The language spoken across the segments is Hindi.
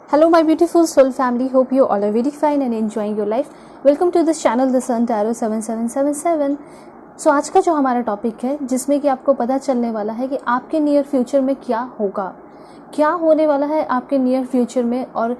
Hello my beautiful soul family, hope you all are very fine and enjoying your life. Welcome to this channel The Sun Tarot 7777. सो आज का जो हमारा टॉपिक है जिसमें कि आपको पता चलने वाला है कि आपके नियर फ्यूचर में क्या होगा, क्या होने वाला है आपके नियर फ्यूचर में और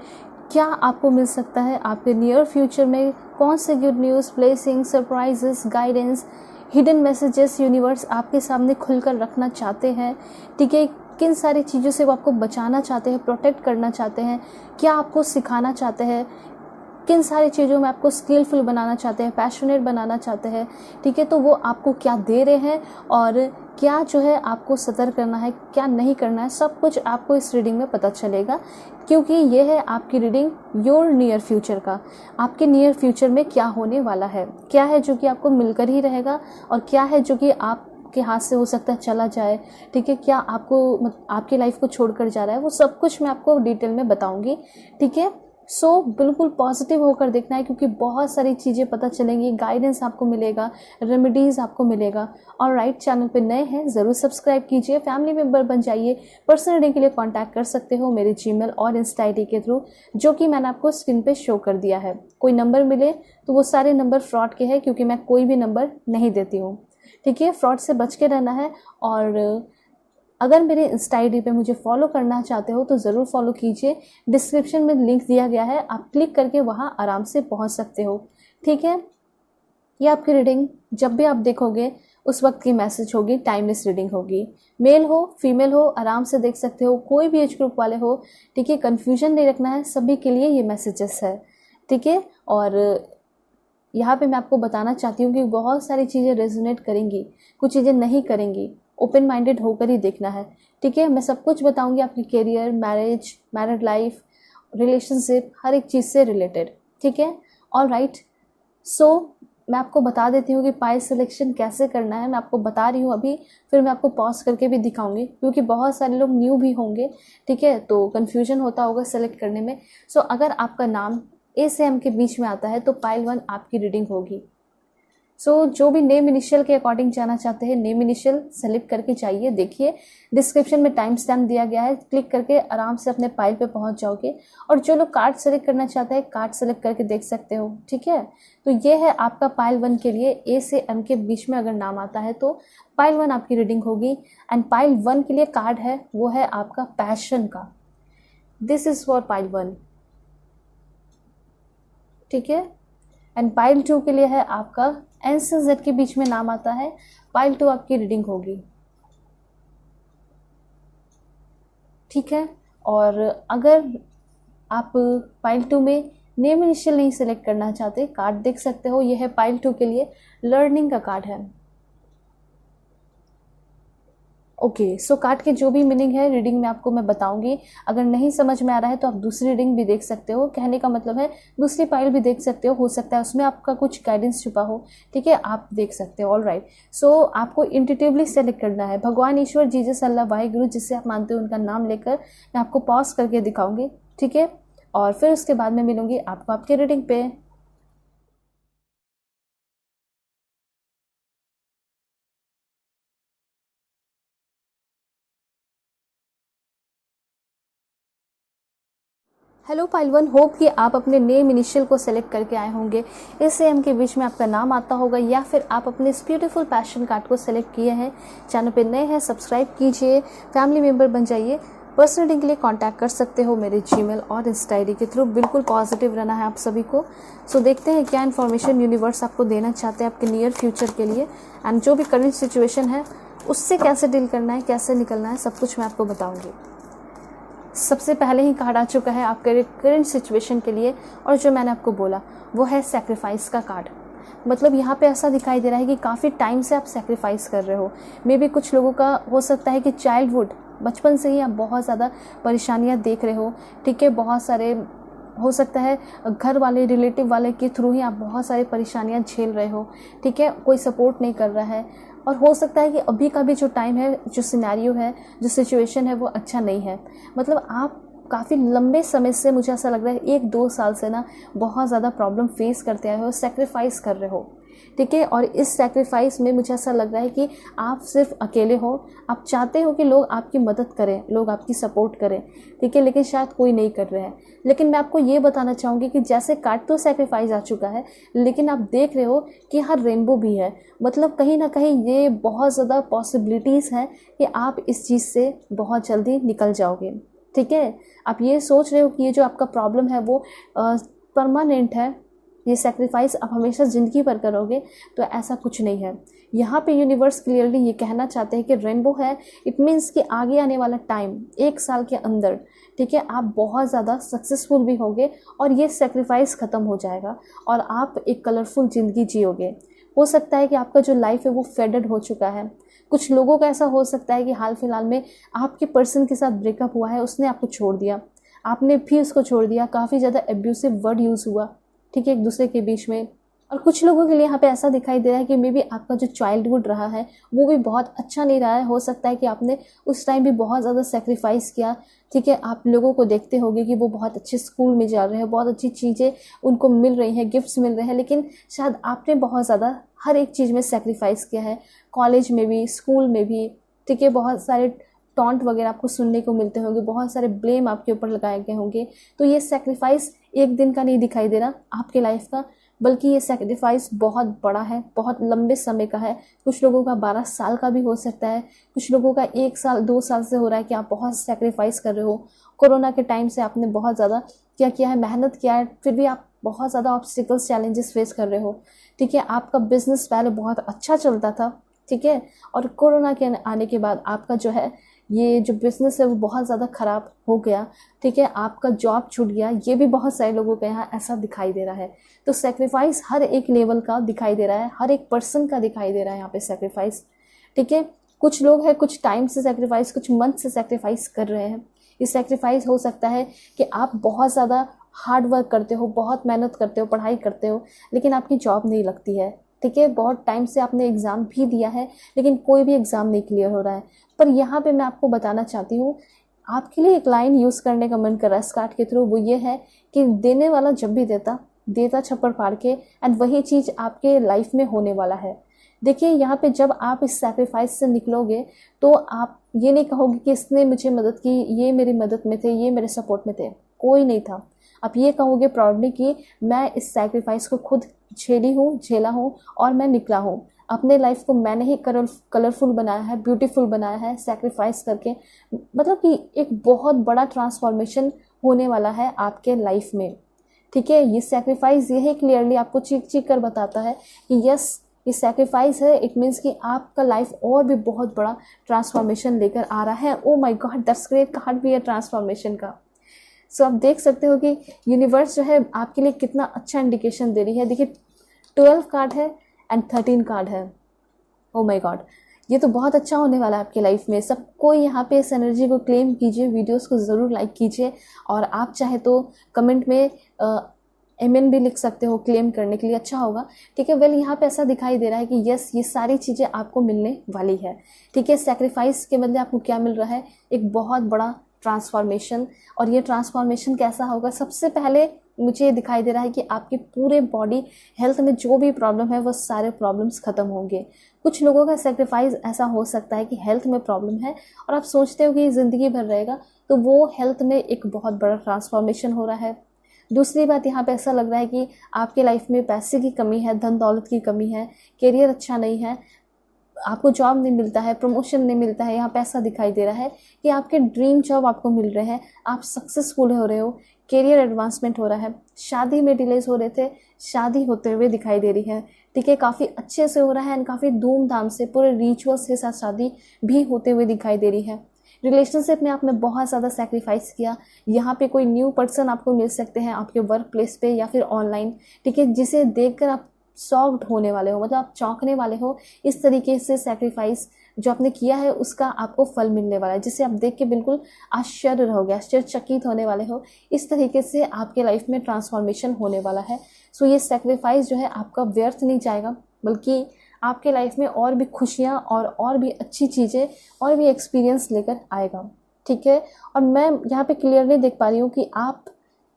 क्या आपको मिल सकता है आपके नियर फ्यूचर में, कौन से good news, blessing, surprises, guidance, hidden messages universe आपके सामने खुलकर रखना चाहते हैं। ठीक है, किन सारी चीज़ों से वो आपको बचाना चाहते हैं, प्रोटेक्ट करना चाहते हैं, क्या आपको सिखाना चाहते हैं, किन सारी चीज़ों में आपको स्किलफुल बनाना चाहते हैं, पैशनेट बनाना चाहते हैं। ठीक है, तो वो आपको क्या दे रहे हैं और क्या जो है आपको सतर्क करना है, क्या नहीं करना है, सब कुछ आपको इस रीडिंग में पता चलेगा, क्योंकि ये है आपकी रीडिंग योर नियर फ्यूचर का। आपके नियर फ्यूचर में क्या होने वाला है, क्या है जो कि आपको मिलकर ही रहेगा और क्या है जो कि आपके हाथ से हो सकता है चला जाए। ठीक है, क्या आपको आपकी लाइफ को छोड़कर जा रहा है, वो सब कुछ मैं आपको डिटेल में बताऊंगी। ठीक है, सो बिल्कुल पॉजिटिव होकर देखना है, क्योंकि बहुत सारी चीज़ें पता चलेंगी, गाइडेंस आपको मिलेगा, रेमेडीज़ आपको मिलेगा। और राइट, चैनल पे नए हैं ज़रूर सब्सक्राइब कीजिए, फैमिली मेम्बर बन जाइए। पर्सनल रीडिंग के लिए कांटेक्ट कर सकते हो मेरे जीमेल और इंस्टा आईडी के थ्रू, जो कि मैंने आपको स्क्रीन पे शो कर दिया है। कोई नंबर मिले तो वो सारे नंबर फ्रॉड के हैं, क्योंकि मैं कोई भी नंबर नहीं देती हूँ। ठीक है, फ्रॉड से बच के रहना है। और अगर मेरे इंस्टा आईडी पे मुझे फॉलो करना चाहते हो तो ज़रूर फॉलो कीजिए, डिस्क्रिप्शन में लिंक दिया गया है, आप क्लिक करके वहाँ आराम से पहुँच सकते हो। ठीक है, ये आपकी रीडिंग जब भी आप देखोगे उस वक्त की मैसेज होगी, टाइमलेस रीडिंग होगी। मेल हो फीमेल हो आराम से देख सकते हो, कोई भी एज ग्रुप वाले हो। ठीक है, कन्फ्यूजन नहीं रखना है, सभी के लिए ये मैसेजेस है। ठीक है, और यहाँ पे मैं आपको बताना चाहती हूँ कि बहुत सारी चीज़ें रेजोनेट करेंगी, कुछ चीज़ें नहीं करेंगी, ओपन माइंडेड होकर ही देखना है। ठीक है, मैं सब कुछ बताऊंगी, आपकी career, marriage, married life, relationship, हर एक चीज़ से रिलेटेड। ठीक है, ऑल राइट। सो मैं आपको बता देती हूँ कि पाइल सिलेक्शन कैसे करना है। मैं आपको बता रही हूँ अभी, फिर मैं आपको पॉज करके भी दिखाऊंगी, क्योंकि बहुत सारे लोग न्यू भी होंगे। ठीक है, तो कन्फ्यूजन होता होगा सेलेक्ट करने में। सो अगर आपका नाम ए से एम के बीच में आता है तो पाइल 1 आपकी रीडिंग होगी। सो जो भी नेम इनिशियल के अकॉर्डिंग जाना चाहते हैं, नेम इनिशियल सेलेक्ट करके चाहिए। देखिए डिस्क्रिप्शन में टाइम स्टैम्प दिया गया है, क्लिक करके आराम से अपने पाइल पे पहुंच जाओगे। और जो लोग कार्ड सेलेक्ट करना चाहते हैं, कार्ड सेलेक्ट करके देख सकते हो। ठीक है, तो ये है आपका पाइल 1 के लिए। ए से एम के बीच में अगर नाम आता है तो पाइल 1 आपकी रीडिंग होगी। एंड पाइल 1 के लिए कार्ड है, वो है आपका पैशन का। This is for pile 1। ठीक है, एंड पाइल 2 के लिए है आपका एन से जेड के बीच में नाम आता है, पाइल 2 आपकी रीडिंग होगी। ठीक है, और अगर आप पाइल 2 में नेम इनिशियल नहीं सेलेक्ट करना चाहते, कार्ड देख सकते हो, यह है पाइल 2 के लिए लर्निंग का कार्ड है। ओके, सो कार्ड के जो भी मीनिंग है रीडिंग में आपको मैं बताऊंगी। अगर नहीं समझ में आ रहा है तो आप दूसरी रीडिंग भी देख सकते हो। कहने का मतलब है दूसरी पाइल भी देख सकते हो सकता है उसमें आपका कुछ गाइडेंस छुपा हो। ठीक है, आप देख सकते हो। ऑल राइट, सो आपको इंट्यूटिवली सेलेक्ट करना है। भगवान, ईश्वर, जीसस, अल्लाह, वाहिगुरु, जिससे आप मानते हो उनका नाम लेकर मैं आपको पॉज करके दिखाऊंगी। ठीक है, और फिर उसके बाद में मिलूंगी आपको आपके रीडिंग पे। हेलो पाइल 1, होप कि आप अपने नेम इनिशियल को सेलेक्ट करके आए होंगे। इस से एम के बीच में आपका नाम आता होगा, या फिर आप अपने इस ब्यूटीफुल पैशन कार्ड को सेलेक्ट किए हैं। चैनल पे नए हैं, सब्सक्राइब कीजिए, फैमिली मेम्बर बन जाइए। पर्सनल रीडिंग के लिए कांटेक्ट कर सकते हो मेरे जीमेल और इंस्टा आईडी के थ्रू। बिल्कुल पॉजिटिव रहना है आप सभी को। सो देखते हैं क्या इन्फॉर्मेशन यूनिवर्स आपको देना चाहते हैं आपके नियर फ्यूचर के लिए, एंड जो भी करंट सिचुएशन है उससे कैसे डील करना है, कैसे निकलना है, सब कुछ मैं आपको बताऊँगी। सबसे पहले ही कार्ड आ चुका है आपके करंट सिचुएशन के लिए, और जो मैंने आपको बोला वो है सेक्रीफाइस का कार्ड। मतलब यहाँ पे ऐसा दिखाई दे रहा है कि काफ़ी टाइम से आप सेक्रीफाइस कर रहे हो। मे बी कुछ लोगों का हो सकता है कि चाइल्डहुड, बचपन से ही आप बहुत ज़्यादा परेशानियाँ देख रहे हो। ठीक है, बहुत सारे हो सकता है घर वाले, रिलेटिव वाले के थ्रू ही आप बहुत सारी परेशानियाँ झेल रहे हो। ठीक है, कोई सपोर्ट नहीं कर रहा है, और हो सकता है कि अभी का भी जो टाइम है, जो सिनेरियो है, जो सिचुएशन है, वो अच्छा नहीं है। मतलब आप काफ़ी लंबे समय से, मुझे ऐसा लग रहा है 1-2 साल से ना बहुत ज़्यादा प्रॉब्लम फेस करते आए हो, सेक्रीफाइस कर रहे हो। ठीक है। और इस सेक्रीफाइस में मुझे ऐसा लग रहा है कि आप सिर्फ अकेले हो, आप चाहते हो कि लोग आपकी मदद करें, लोग आपकी सपोर्ट करें, ठीक है, लेकिन शायद कोई नहीं कर रहे हैं। लेकिन मैं आपको ये बताना चाहूँगी कि जैसे कार्ड तो सेक्रीफाइस आ चुका है, लेकिन आप देख रहे हो कि हर रेनबो भी है। मतलब कहीं ना कहीं ये बहुत ज़्यादा पॉसिबिलिटीज़ हैं कि आप इस चीज़ से बहुत जल्दी निकल जाओगे, ठीक है। आप ये सोच रहे हो कि ये जो आपका प्रॉब्लम है वो परमानेंट है, ये सेक्रीफाइस आप हमेशा ज़िंदगी भर करोगे, तो ऐसा कुछ नहीं है। यहाँ पे यूनिवर्स क्लियरली ये कहना चाहते हैं कि रेनबो है, इट मीन्स कि आगे आने वाला टाइम 1 साल के अंदर, ठीक है, आप बहुत ज़्यादा सक्सेसफुल भी होगे और ये सेक्रीफाइस ख़त्म हो जाएगा और आप एक कलरफुल ज़िंदगी जियोगे। हो सकता है कि आपका जो लाइफ है वो फेडेड हो चुका है। कुछ लोगों का ऐसा हो सकता है कि हाल फिलहाल में आपके पर्सन के साथ ब्रेकअप हुआ है, उसने आपको छोड़ दिया, आपने भी उसको छोड़ दिया, काफ़ी ज़्यादा एब्यूसिव वर्ड यूज़ हुआ, ठीक है, एक दूसरे के बीच में। और कुछ लोगों के लिए यहाँ पे ऐसा दिखाई दे रहा है कि मे बी आपका जो चाइल्डहुड रहा है वो भी बहुत अच्छा नहीं रहा है। हो सकता है कि आपने उस टाइम भी बहुत ज़्यादा सेक्रीफाइस किया, ठीक है। आप लोगों को देखते होंगे कि वो बहुत अच्छे स्कूल में जा रहे हैं, बहुत अच्छी चीज़ें उनको मिल रही हैं, गिफ्ट्स मिल रहे हैं, लेकिन शायद आपने बहुत ज़्यादा हर एक चीज़ में सेक्रीफाइस किया है, कॉलेज में भी, स्कूल में भी, ठीक है। बहुत सारे टॉन्ट वगैरह आपको सुनने को मिलते होंगे, बहुत सारे ब्लेम आपके ऊपर लगाए गए होंगे। तो ये सेक्रीफाइस एक दिन का नहीं दिखाई दे रहा आपके लाइफ का, बल्कि ये सेक्रीफाइस बहुत बड़ा है, बहुत लंबे समय का है। कुछ लोगों का 12 साल का भी हो सकता है, कुछ लोगों का 1 साल 2 साल से हो रहा है कि आप बहुत सेक्रीफाइस कर रहे हो। कोरोना के टाइम से आपने बहुत ज़्यादा क्या किया है, मेहनत किया है, फिर भी आप बहुत ज़्यादा ऑब्स्टिकल्स चैलेंजेस फेस कर रहे हो, ठीक है। आपका बिजनेस पहले बहुत अच्छा चलता था, ठीक है, और कोरोना के आने के बाद आपका जो है ये जो बिज़नेस है वो बहुत ज़्यादा ख़राब हो गया, ठीक है। आपका जॉब छूट गया, ये भी बहुत सारे लोगों के यहाँ ऐसा दिखाई दे रहा है। तो सेक्रीफाइस हर एक लेवल का दिखाई दे रहा है, हर एक पर्सन का दिखाई दे रहा है यहाँ पे सेक्रीफाइस, ठीक है। कुछ लोग हैं कुछ टाइम से सेक्रीफाइस, कुछ मंथ से सेक्रीफाइस कर रहे हैं। ये सेक्रीफाइस हो सकता है कि आप बहुत ज़्यादा हार्ड वर्क करते हो, बहुत मेहनत करते हो, पढ़ाई करते हो, लेकिन आपकी जॉब नहीं लगती है, ठीक है। बहुत टाइम से आपने एग्ज़ाम भी दिया है, लेकिन कोई भी एग्ज़ाम नहीं क्लियर हो रहा है। पर यहाँ पे मैं आपको बताना चाहती हूँ, आपके लिए एक लाइन यूज़ करने का मन कर रहा है इस कार्ड के थ्रू, वो ये है कि देने वाला जब भी देता छप्पर फाड़ के, एंड वही चीज़ आपके लाइफ में होने वाला है। देखिए यहाँ पे जब आप इस सेक्रीफाइस से निकलोगे तो आप ये नहीं कहोगे कि इसने मुझे मदद की, ये मेरी मदद में थे, ये मेरे सपोर्ट में थे, कोई नहीं था। आप ये कहोगे प्राउडली कि मैं इस सेक्रीफाइस को खुद झेला हूँ और मैं निकला हूँ। अपने लाइफ को मैंने ही कलरफुल बनाया है, ब्यूटीफुल बनाया है सेक्रीफाइस करके। मतलब कि एक बहुत बड़ा ट्रांसफॉर्मेशन होने वाला है आपके लाइफ में, ठीक है। ये सेक्रीफाइस यही क्लियरली आपको चीख कर बताता है कि यस, ये सेक्रीफाइस है, इट मीन्स कि आपका लाइफ और भी बहुत बड़ा ट्रांसफॉर्मेशन लेकर आ रहा है। Oh my God, that's great card भी है ट्रांसफॉर्मेशन का। सो आप देख सकते हो कि यूनिवर्स जो है आपके लिए कितना अच्छा इंडिकेशन दे रही है। देखिए 12 कार्ड है एंड 13 कार्ड है। ओ माय गॉड, ये तो बहुत अच्छा होने वाला है आपकी लाइफ में। सबको यहाँ पे इस एनर्जी को क्लेम कीजिए, वीडियोस को ज़रूर लाइक कीजिए, और आप चाहे तो कमेंट में एमएन भी लिख सकते हो क्लेम करने के लिए, अच्छा होगा, ठीक है। वेल यहाँ पे ऐसा दिखाई दे रहा है कि यस, ये सारी चीज़ें आपको मिलने वाली है, ठीक है। सेक्रीफाइस के बदले आपको क्या मिल रहा है, एक बहुत बड़ा ट्रांसफॉर्मेशन। और ये ट्रांसफॉर्मेशन कैसा होगा, सबसे पहले मुझे ये दिखाई दे रहा है कि आपके पूरे बॉडी हेल्थ में जो भी प्रॉब्लम है वो सारे प्रॉब्लम्स खत्म होंगे। कुछ लोगों का सेक्रीफाइस ऐसा हो सकता है कि हेल्थ में प्रॉब्लम है और आप सोचते हो कि ये ज़िंदगी भर रहेगा, तो वो हेल्थ में एक बहुत बड़ा ट्रांसफॉर्मेशन हो रहा है। दूसरी बात, यहाँ पे ऐसा लग रहा है कि आपके लाइफ में पैसे की कमी है, धन दौलत की कमी है, करियर अच्छा नहीं है, आपको जॉब नहीं मिलता है, प्रमोशन नहीं मिलता है। यहाँ पे ऐसा दिखाई दे रहा है कि आपके ड्रीम जॉब आपको मिल रहे हैं, आप सक्सेसफुल हो रहे हो, करियर एडवांसमेंट हो रहा है, शादी में डिलेज हो रहे थे, शादी होते हुए दिखाई दे रही है, ठीक है। काफ़ी अच्छे से हो रहा है एंड काफ़ी धूमधाम से पूरे रिचुअल्स के साथ शादी भी होते हुए दिखाई दे रही है। रिलेशनशिप में आपने बहुत ज़्यादा सेक्रीफाइस किया, यहाँ पे कोई न्यू पर्सन आपको मिल सकते हैं आपके वर्क प्लेस पे या फिर ऑनलाइन, ठीक है, जिसे देखकर आप शॉक्ड होने वाले हो, मतलब आप चौंकने वाले हो। इस तरीके से सेक्रीफाइस जो आपने किया है उसका आपको फल मिलने वाला है, जिसे आप देख के बिल्कुल आश्चर्य रहोगे, आश्चर्यचकित होने वाले हो। इस तरीके से आपके लाइफ में ट्रांसफॉर्मेशन होने वाला है। सो ये सेक्रीफाइस जो है आपका व्यर्थ नहीं जाएगा, बल्कि आपके लाइफ में और भी खुशियाँ और भी अच्छी चीज़ें और भी एक्सपीरियंस लेकर आएगा, ठीक है। और मैं यहाँ पे क्लियरली देख पा रही हूँ कि आप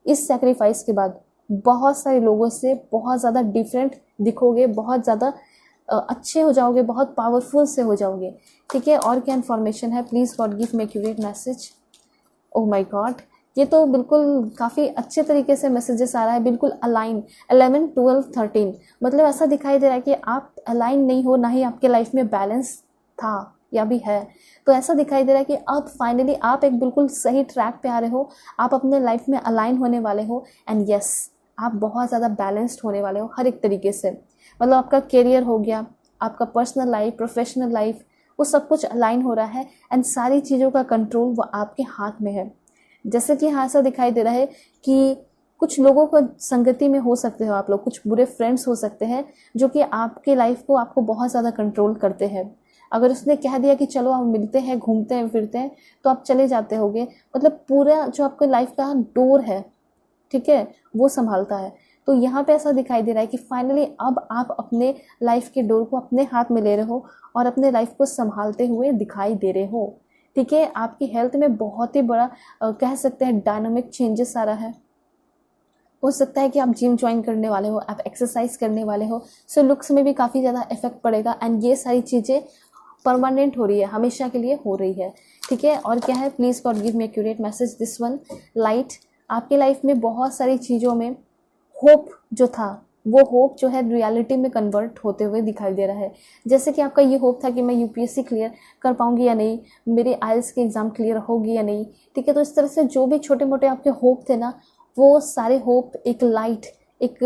इस सेक्रीफाइस के बाद बहुत सारे लोगों से बहुत ज़्यादा डिफरेंट दिखोगे, बहुत ज़्यादा अच्छे हो जाओगे, बहुत पावरफुल से हो जाओगे। ठीक है, और क्या इन्फॉर्मेशन है, please God give me accurate message. Oh my God, ये तो बिल्कुल काफ़ी अच्छे तरीके से मैसेजेस आ रहा है, बिल्कुल अलाइन 11, 12, 13। मतलब ऐसा दिखाई दे रहा है कि आप अलाइन नहीं हो, ना ही आपके लाइफ में बैलेंस था या भी है। तो ऐसा दिखाई दे रहा है कि अब फाइनली आप एक बिल्कुल सही ट्रैक पे आ रहे हो, आप अपने लाइफ में अलाइन होने वाले हो। एंड यस, आप बहुत ज़्यादा बैलेंस्ड होने वाले हो हर एक तरीके से। मतलब आपका करियर हो गया, आपका पर्सनल लाइफ, प्रोफेशनल लाइफ, वो सब कुछ अलाइन हो रहा है। एंड सारी चीज़ों का कंट्रोल वो आपके हाथ में है। जैसे कि यहाँ ऐसा दिखाई दे रहा है कि कुछ लोगों को संगति में हो सकते हो आप लोग, कुछ बुरे फ्रेंड्स हो सकते हैं जो कि आपके लाइफ को आपको बहुत ज़्यादा कंट्रोल करते हैं। अगर उसने कह दिया कि चलो हम मिलते हैं, घूमते हैं, फिरते हैं, तो आप चले जाते होगे। मतलब पूरा जो आपके लाइफ का डोर है, ठीक है, वो संभालता है। तो यहाँ पे ऐसा दिखाई दे रहा है कि फाइनली अब आप अपने लाइफ के डोर को अपने हाथ में ले रहे हो और अपने लाइफ को संभालते हुए दिखाई दे रहे हो। ठीक है, आपकी हेल्थ में बहुत ही बड़ा कह सकते हैं डायनामिक चेंजेस आ रहा है। हो सकता है कि आप जिम ज्वाइन करने वाले हो, आप एक्सरसाइज करने वाले हो, सो लुक्स में भी काफ़ी ज़्यादा इफेक्ट पड़ेगा। एंड ये सारी चीज़ें परमानेंट हो रही है, हमेशा के लिए हो रही है। ठीक है, और क्या है, please God give me accurate message this one. Light, आपके लाइफ में बहुत सारी चीज़ों में होप जो था, वो होप जो है रियलिटी में कन्वर्ट होते हुए दिखाई दे रहा है। जैसे कि आपका ये होप था कि मैं यूपीएससी क्लियर कर पाऊंगी या नहीं, मेरे आइल्स के एग्ज़ाम क्लियर होगी या नहीं। ठीक है, तो इस तरह से जो भी छोटे मोटे आपके होप थे ना, वो सारे होप एक लाइट, एक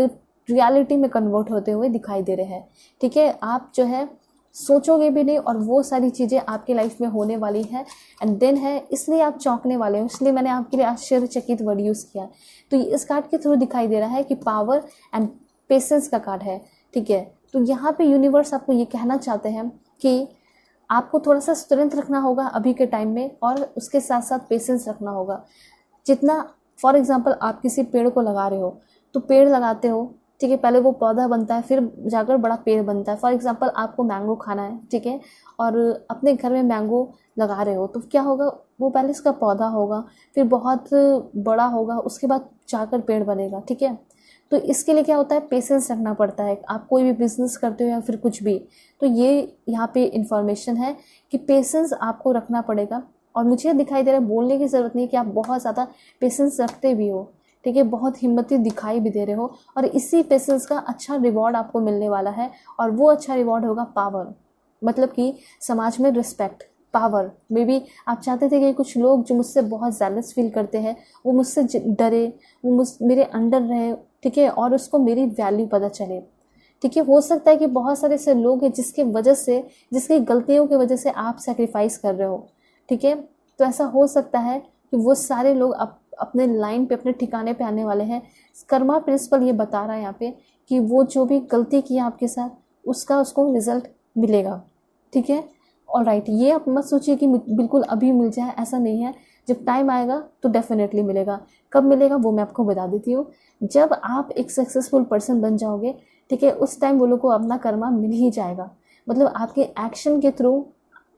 रियलिटी में कन्वर्ट होते हुए दिखाई दे रहे हैं। ठीक है, आप जो है सोचोगे भी नहीं और वो सारी चीज़ें आपकी लाइफ में होने वाली है। एंड देन है, इसलिए आप चौंकने वाले हो, इसलिए मैंने आपके लिए आश्चर्यचकित वर्ड यूज़ किया। तो इस कार्ड के थ्रू दिखाई दे रहा है कि पावर एंड पेशेंस का कार्ड है। ठीक है, तो यहाँ पे यूनिवर्स आपको ये कहना चाहते हैं कि आपको थोड़ा सा स्ट्रेंथ रखना होगा अभी के टाइम में, और उसके साथ साथ पेशेंस रखना होगा। जितना, फॉर एग्जाम्पल, आप किसी पेड़ को लगा रहे हो, तो पेड़ लगाते हो, ठीक है, पहले वो पौधा बनता है, फिर जाकर बड़ा पेड़ बनता है। फॉर एग्जांपल, आपको मैंगो खाना है, ठीक है, और अपने घर में मैंगो लगा रहे हो, तो क्या होगा, वो पहले इसका पौधा होगा, फिर बहुत बड़ा होगा, उसके बाद जाकर पेड़ बनेगा। ठीक है, तो इसके लिए क्या होता है, पेशेंस रखना पड़ता है। आप कोई भी बिजनेस करते हो या फिर कुछ भी, तो ये यहाँ पे इंफॉर्मेशन है कि पेशेंस आपको रखना पड़ेगा। और मुझे दिखाई दे रहा है, बोलने की ज़रूरत नहीं है कि आप बहुत ज़्यादा पेशेंस रखते भी हो। ठीक है, बहुत हिम्मती दिखाई भी दे रहे हो, और इसी पेशेंस का अच्छा रिवॉर्ड आपको मिलने वाला है। और वो अच्छा रिवॉर्ड होगा पावर, मतलब कि समाज में रिस्पेक्ट, पावर। मे बी आप चाहते थे कि कुछ लोग जो मुझसे बहुत जेलस फील करते हैं, वो मुझसे डरे, वो मेरे अंडर रहे, ठीक है, और उसको मेरी वैल्यू पता चले। ठीक है, हो सकता है कि बहुत सारे ऐसे लोग हैं जिसके वजह से, जिसकी गलतियों की वजह से आप सेक्रीफाइस कर रहे हो। ठीक है, तो ऐसा हो सकता है कि वो सारे लोग अपने लाइन पे, अपने ठिकाने पे आने वाले हैं। कर्मा प्रिंसिपल ये बता रहा है यहाँ पे कि वो जो भी गलती की है आपके साथ, उसका उसको रिजल्ट मिलेगा। ठीक है, ऑलराइट, ये आप मत सोचिए कि बिल्कुल अभी मिल जाए, ऐसा नहीं है। जब टाइम आएगा तो डेफिनेटली मिलेगा। कब मिलेगा वो मैं आपको बता देती हूँ। जब आप एक सक्सेसफुल पर्सन बन जाओगे, ठीक है, उस टाइम वो लोग को अपना कर्मा मिल ही जाएगा। मतलब आपके एक्शन के थ्रू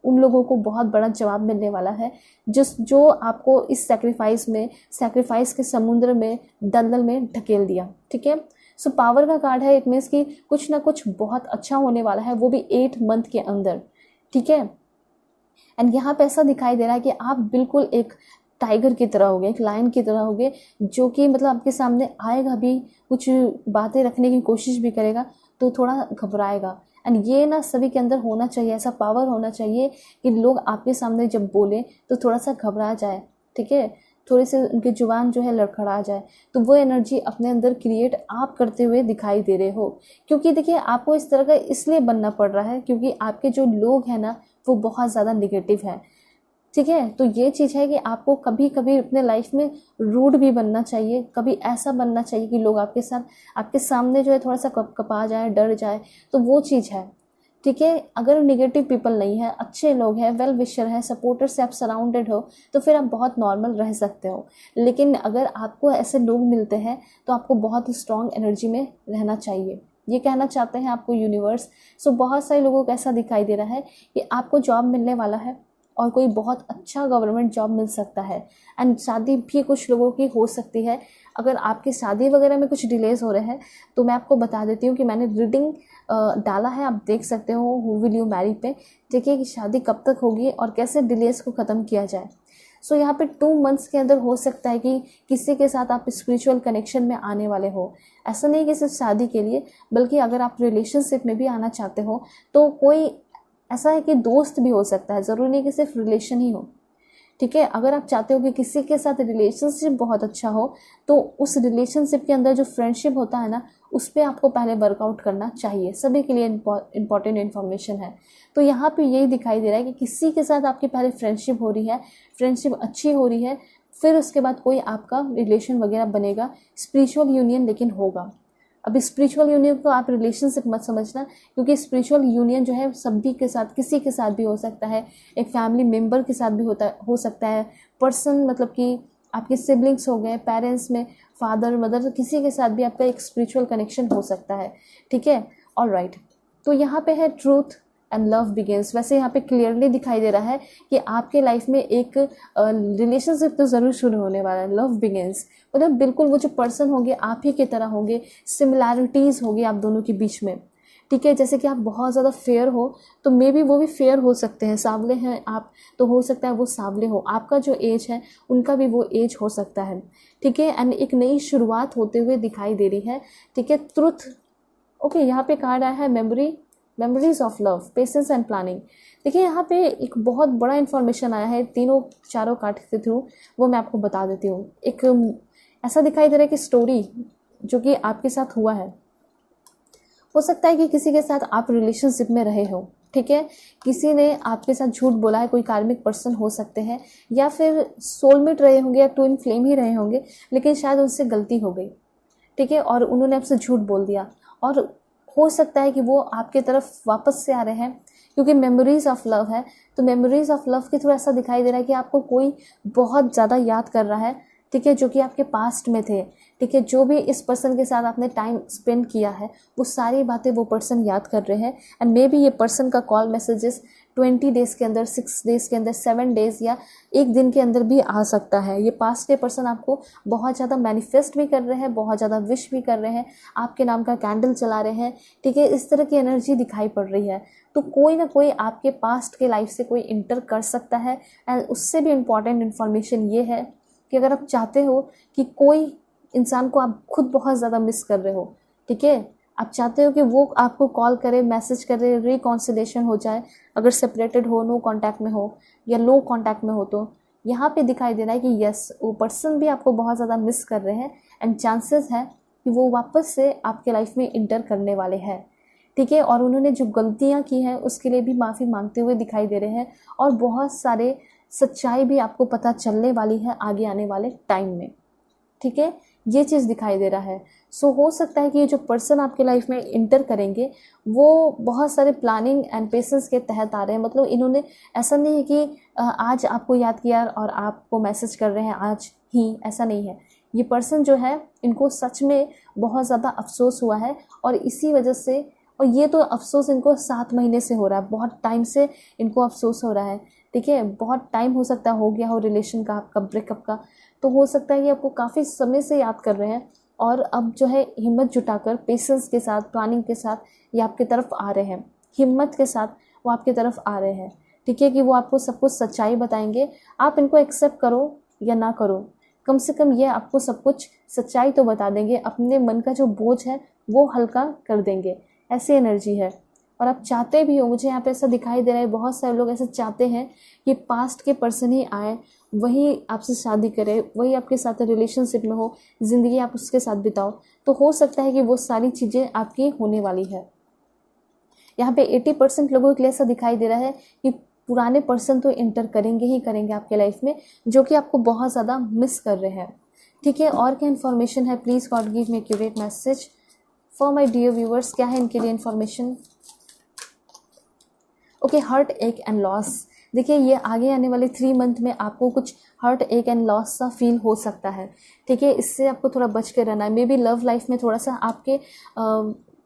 उन लोगों को बहुत बड़ा जवाब मिलने वाला है, जो आपको इस सेक्रीफाइस के समुद्र में, दलदल में ढकेल दिया। ठीक है, सो पावर का कार्ड है, इट मीन्स कि कुछ ना कुछ बहुत अच्छा होने वाला है, वो भी 8 मंथ के अंदर। ठीक है, एंड यहाँ पे ऐसा दिखाई दे रहा है कि आप बिल्कुल एक टाइगर की तरह होगे, एक लायन की तरह होगे, जो कि मतलब आपके सामने आएगा भी, कुछ बातें रखने की कोशिश भी करेगा तो थोड़ा घबराएगा। एंड ये ना सभी के अंदर होना चाहिए, ऐसा पावर होना चाहिए कि लोग आपके सामने जब बोले तो थोड़ा सा घबरा जाए। ठीक है, थोड़े से उनकी जुबान जो है लड़खड़ा जाए। तो वो एनर्जी अपने अंदर क्रिएट आप करते हुए दिखाई दे रहे हो। क्योंकि देखिए, आपको इस तरह का इसलिए बनना पड़ रहा है क्योंकि आपके जो लोग हैं ना, वो बहुत ज़्यादा निगेटिव है। ठीक है, तो ये चीज़ है कि आपको कभी कभी अपने लाइफ में रूड भी बनना चाहिए, कभी ऐसा बनना चाहिए कि लोग आपके सामने जो है थोड़ा सा कपा जाए, डर जाए, तो वो चीज़ है। ठीक है, अगर निगेटिव पीपल नहीं है, अच्छे लोग हैं, वेल विशर हैं, सपोर्टर से आप सराउंडेड हो, तो फिर आप बहुत नॉर्मल रह सकते हो। लेकिन अगर आपको ऐसे लोग मिलते हैं तो आपको बहुत स्ट्रॉन्ग एनर्जी में रहना चाहिए, ये कहना चाहते हैं आपको यूनिवर्स। सो बहुत सारे लोगों को ऐसा दिखाई दे रहा है कि आपको जॉब मिलने वाला है, और कोई बहुत अच्छा गवर्नमेंट जॉब मिल सकता है। एंड शादी भी कुछ लोगों की हो सकती है। अगर आपकी शादी वगैरह में कुछ डिलेज हो रहे हैं तो मैं आपको बता देती हूँ कि मैंने रीडिंग डाला है, आप देख सकते हो हु विल यू मैरी पे। देखिए कि शादी कब तक होगी और कैसे डिलेज को ख़त्म किया जाए। सो यहाँ पे 2 मंथ्स के अंदर हो सकता है कि किसी के साथ आप स्पिरिचुअल कनेक्शन में आने वाले हो। ऐसा नहीं कि सिर्फ शादी के लिए, बल्कि अगर आप रिलेशनशिप में भी आना चाहते हो तो कोई ऐसा है कि दोस्त भी हो सकता है, ज़रूरी नहीं कि सिर्फ रिलेशन ही हो। ठीक है, अगर आप चाहते हो कि किसी के साथ रिलेशनशिप बहुत अच्छा हो तो उस रिलेशनशिप के अंदर जो फ्रेंडशिप होता है ना, उस पर आपको पहले वर्कआउट करना चाहिए। सभी के लिए इंपॉर्टेंट इन्फॉर्मेशन है। तो यहाँ पे यही दिखाई दे रहा है कि किसी के साथ आपकी पहले फ्रेंडशिप हो रही है, फ्रेंडशिप अच्छी हो रही है, फिर उसके बाद कोई आपका रिलेशन वगैरह बनेगा, स्पिरिचुअल यूनियन लेकिन होगा। अब स्पिरिचुअल यूनियन को आप रिलेशनशिप मत समझना, क्योंकि स्पिरिचुअल यूनियन जो है सभी के साथ, किसी के साथ भी हो सकता है, एक फैमिली मेम्बर के साथ भी हो सकता है, पर्सन मतलब कि आपके सिबलिंग्स हो गए, पेरेंट्स में फादर मदर, तो किसी के साथ भी आपका एक स्पिरिचुअल कनेक्शन हो सकता है। ठीक है, ऑलराइट। तो यहाँ पे है ट्रूथ एंड लव बिगिंस। वैसे यहाँ पे क्लियरली दिखाई दे रहा है कि आपके लाइफ में एक रिलेशनशिप तो ज़रूर शुरू होने वाला है। लव बिगिंस मतलब बिल्कुल वो जो पर्सन होंगे आप ही की तरह होंगे, सिमिलैरिटीज़ होगी आप दोनों के बीच में। ठीक है, जैसे कि आप बहुत ज़्यादा फेयर हो तो मे बी वो भी फेयर हो सकते हैं, सांवले हैं आप तो हो सकता है वो सांवले हो, आपका जो एज है उनका भी वो एज हो सकता है। ठीक है, एंड एक नई शुरुआत होते हुए दिखाई दे रही है। ठीक है, ट्रुथ। ओके, यहाँ पे कार्ड आया है memories of love, patience and planning. देखिए यहाँ पे एक बहुत बड़ा इन्फॉर्मेशन आया है तीनों चारों कार्ड के थ्रू, वो मैं आपको बता देती हूँ। एक ऐसा दिखाई दे रहा है कि स्टोरी जो कि आपके साथ हुआ है, हो सकता है कि किसी के साथ आप रिलेशनशिप में रहे हो। ठीक है, किसी ने आपके साथ झूठ बोला है, कोई कार्मिक पर्सन हो सकते हैं, या फिर सोलमेट रहे होंगे या ट्विन फ्लेम ही रहे होंगे, लेकिन शायद उनसे गलती हो गई। ठीक है, और उन्होंने आपसे झूठ बोल दिया, और हो सकता है कि वो आपके तरफ वापस से आ रहे हैं, क्योंकि मेमोरीज ऑफ लव है। तो मेमोरीज ऑफ लव के थ्रू ऐसा दिखाई दे रहा है कि आपको कोई बहुत ज़्यादा याद कर रहा है। ठीक है, जो कि आपके पास्ट में थे। ठीक है, जो भी इस पर्सन के साथ आपने टाइम स्पेंड किया है वो सारी बातें वो पर्सन याद कर रहे हैं। एंड मे बी ये पर्सन का कॉल मैसेजेस 20 डेज़ के अंदर, 6 डेज़ के अंदर, 7 डेज़ या एक दिन के अंदर भी आ सकता है। ये पास्ट के पर्सन आपको बहुत ज़्यादा मैनिफेस्ट भी कर रहे हैं, बहुत ज़्यादा विश भी कर रहे हैं, आपके नाम का कैंडल चला रहे हैं। ठीक है, इस तरह की एनर्जी दिखाई पड़ रही है। तो कोई ना कोई आपके पास्ट के लाइफ से कोई इंटर कर सकता है। एंड उससे भी इम्पॉर्टेंट इन्फॉर्मेशन ये है कि अगर आप चाहते हो कि कोई इंसान को आप खुद बहुत ज़्यादा मिस कर रहे हो, ठीक है, आप चाहते हो कि वो आपको कॉल करे, मैसेज करे, रिकॉन्सिलेशन हो जाए, अगर सेपरेटेड हो, नो कांटेक्ट में हो या लो कांटेक्ट में हो, तो यहाँ पे दिखाई दे रहा है कि यस, वो पर्सन भी आपको बहुत ज़्यादा मिस कर रहे हैं एंड चांसेस है कि वो वापस से आपके लाइफ में इंटर करने वाले हैं। ठीक है, और उन्होंने जो गलतियाँ की हैं उसके लिए भी माफ़ी मांगते हुए दिखाई दे रहे हैं, और बहुत सारे सच्चाई भी आपको पता चलने वाली है आगे आने वाले टाइम में। ठीक है, ये चीज़ दिखाई दे रहा है। सो हो सकता है कि ये जो पर्सन आपके लाइफ में इंटर करेंगे वो बहुत सारे प्लानिंग एंड पेशेंस के तहत आ रहे हैं। मतलब इन्होंने, ऐसा नहीं है कि आज आपको याद किया और आपको मैसेज कर रहे हैं आज ही, ऐसा नहीं है। ये पर्सन जो है इनको सच में बहुत ज़्यादा अफसोस हुआ है, और इसी वजह से, और ये तो अफसोस इनको 7 महीने से हो रहा है, बहुत टाइम से इनको अफसोस हो रहा है। ठीक है, बहुत टाइम हो सकता है हो गया हो रिलेशन का, आपका ब्रेकअप का, तो हो सकता है ये आपको काफ़ी समय से याद कर रहे हैं, और अब जो है हिम्मत जुटाकर, पेशेंस के साथ, प्लानिंग के साथ ये आपकी तरफ आ रहे हैं, हिम्मत के साथ वो आपकी तरफ आ रहे हैं। ठीक है, कि वो आपको सब कुछ सच्चाई बताएंगे, आप इनको एक्सेप्ट करो या ना करो, कम से कम ये आपको सब कुछ सच्चाई तो बता देंगे, अपने मन का जो बोझ है वो हल्का कर देंगे, ऐसी एनर्जी है। और आप चाहते भी हो, मुझे यहाँ पे ऐसा दिखाई दे रहा है, बहुत सारे लोग ऐसे चाहते हैं कि पास्ट के पर्सन ही आए, वही आपसे शादी करे, वही आपके साथ रिलेशनशिप में हो, ज़िंदगी आप उसके साथ बिताओ। तो हो सकता है कि वो सारी चीज़ें आपकी होने वाली है। यहाँ पे 80% लोगों के लिए ऐसा दिखाई दे रहा है कि पुराने पर्सन तो इंटर करेंगे ही करेंगे आपके लाइफ में, जो कि आपको बहुत ज़्यादा मिस कर रहे हैं। ठीक है, और क्या इन्फॉर्मेशन है, please God give me accurate message for my dear viewers. क्या है इनके लिए information? Okay, heartache and loss. देखिए, ये आगे आने वाले 3 मंथ में आपको कुछ हर्ट एक एंड लॉस सा फील हो सकता है। ठीक है, इससे आपको थोड़ा बच के रहना है। मे बी लव लाइफ में थोड़ा सा आपके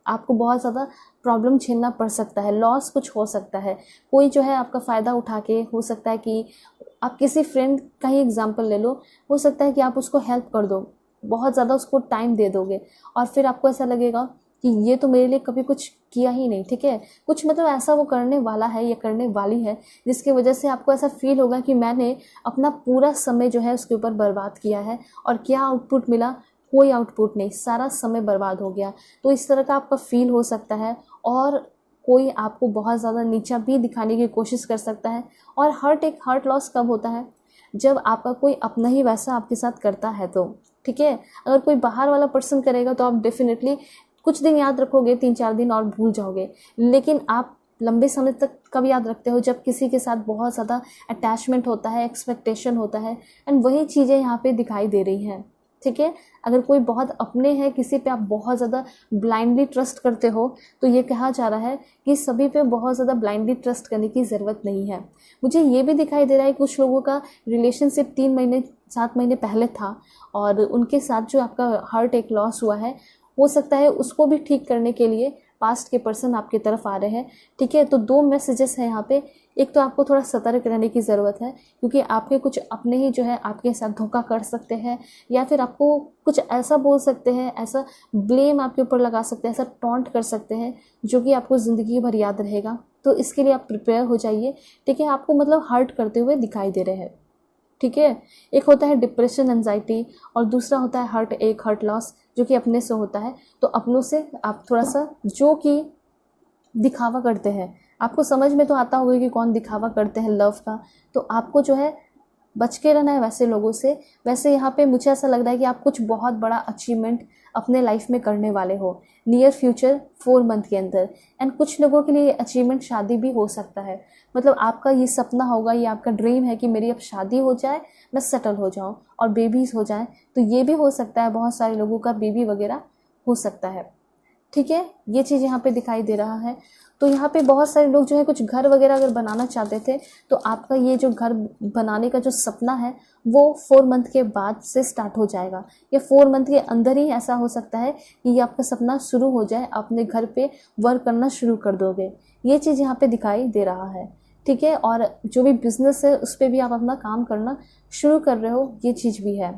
आपको बहुत ज़्यादा प्रॉब्लम झेलना पड़ सकता है, लॉस कुछ हो सकता है, कोई जो है आपका फ़ायदा उठा के, हो सकता है कि आप किसी फ्रेंड का ही एग्जांपल ले लो, हो सकता है कि आप उसको हेल्प कर दो, बहुत ज़्यादा उसको टाइम दे दोगे और फिर आपको ऐसा लगेगा कि ये तो मेरे लिए कभी कुछ किया ही नहीं, ठीक है, कुछ मतलब ऐसा वो करने वाला है या करने वाली है जिसकी वजह से आपको ऐसा फील होगा कि मैंने अपना पूरा समय जो है उसके ऊपर बर्बाद किया है और क्या आउटपुट मिला, कोई आउटपुट नहीं, सारा समय बर्बाद हो गया। तो इस तरह का आपका फील हो सकता है और कोई आपको बहुत ज़्यादा नीचा भी दिखाने की कोशिश कर सकता है। और हार्ट लॉस कब होता है, जब आपका कोई अपना ही वैसा आपके साथ करता है तो, ठीक है। अगर कोई बाहर वाला पर्सन करेगा तो आप डेफिनेटली कुछ दिन याद रखोगे, 3-4 दिन और भूल जाओगे, लेकिन आप लंबे समय तक कब याद रखते हो, जब किसी के साथ बहुत ज़्यादा अटैचमेंट होता है, एक्सपेक्टेशन होता है, एंड वही चीज़ें यहाँ पे दिखाई दे रही हैं, ठीक है। अगर कोई बहुत अपने हैं, किसी पे आप बहुत ज़्यादा ब्लाइंडली ट्रस्ट करते हो, तो ये कहा जा रहा है कि सभी पे बहुत ज़्यादा ब्लाइंडली ट्रस्ट करने की ज़रूरत नहीं है। मुझे ये भी दिखाई दे रहा है कुछ लोगों का रिलेशनशिप 3 महीने 7 महीने पहले था और उनके साथ जो आपका हार्ट एक लॉस हुआ है, हो सकता है उसको भी ठीक करने के लिए पास्ट के पर्सन आपकी तरफ आ रहे हैं, ठीक है। तो 2 मैसेजेस हैं यहाँ पे। एक तो आपको थोड़ा सतर्क रहने की ज़रूरत है क्योंकि आपके कुछ अपने ही जो है आपके साथ धोखा कर सकते हैं या फिर आपको कुछ ऐसा बोल सकते हैं, ऐसा ब्लेम आपके ऊपर लगा सकते हैं, ऐसा टॉन्ट कर सकते हैं जो कि आपको ज़िंदगी भर याद रहेगा। तो इसके लिए आप प्रिपेयर हो जाइए, ठीक है। आपको मतलब हर्ट करते हुए दिखाई दे रहे हैं, ठीक है। एक होता है डिप्रेशन, एंजाइटी, और दूसरा होता है हार्ट लॉस जो कि अपने से होता है। तो अपनों से आप थोड़ा सा जो कि दिखावा करते हैं, आपको समझ में तो आता होगा कि कौन दिखावा करते हैं लव का, तो आपको जो है बच के रहना है वैसे लोगों से। वैसे यहाँ पे मुझे ऐसा लग रहा है कि आप कुछ बहुत बड़ा अचीवमेंट अपने लाइफ में करने वाले हो नियर फ्यूचर 4 मंथ के अंदर। एंड कुछ लोगों के लिए अचीवमेंट शादी भी हो सकता है, मतलब आपका ये सपना होगा, ये आपका ड्रीम है कि मेरी अब शादी हो जाए, मैं सेटल हो जाऊँ और बेबीज हो जाए। तो ये भी हो सकता है, बहुत सारे लोगों का बेबी वगैरह हो सकता है, ठीक है। ये चीज़ यहाँ पे दिखाई दे रहा है। तो यहाँ पे बहुत सारे लोग जो है कुछ घर वगैरह अगर बनाना चाहते थे, तो आपका ये जो घर बनाने का जो सपना है वो 4 मंथ के बाद से स्टार्ट हो जाएगा, या 4 मंथ के अंदर ही ऐसा हो सकता है कि ये आपका सपना शुरू हो जाए, अपने घर पे वर्क करना शुरू कर दोगे। ये चीज़ यहाँ पे दिखाई दे रहा है, ठीक है। और जो भी बिजनेस है उस पर भी आप अपना काम करना शुरू कर रहे हो, ये चीज़ भी है,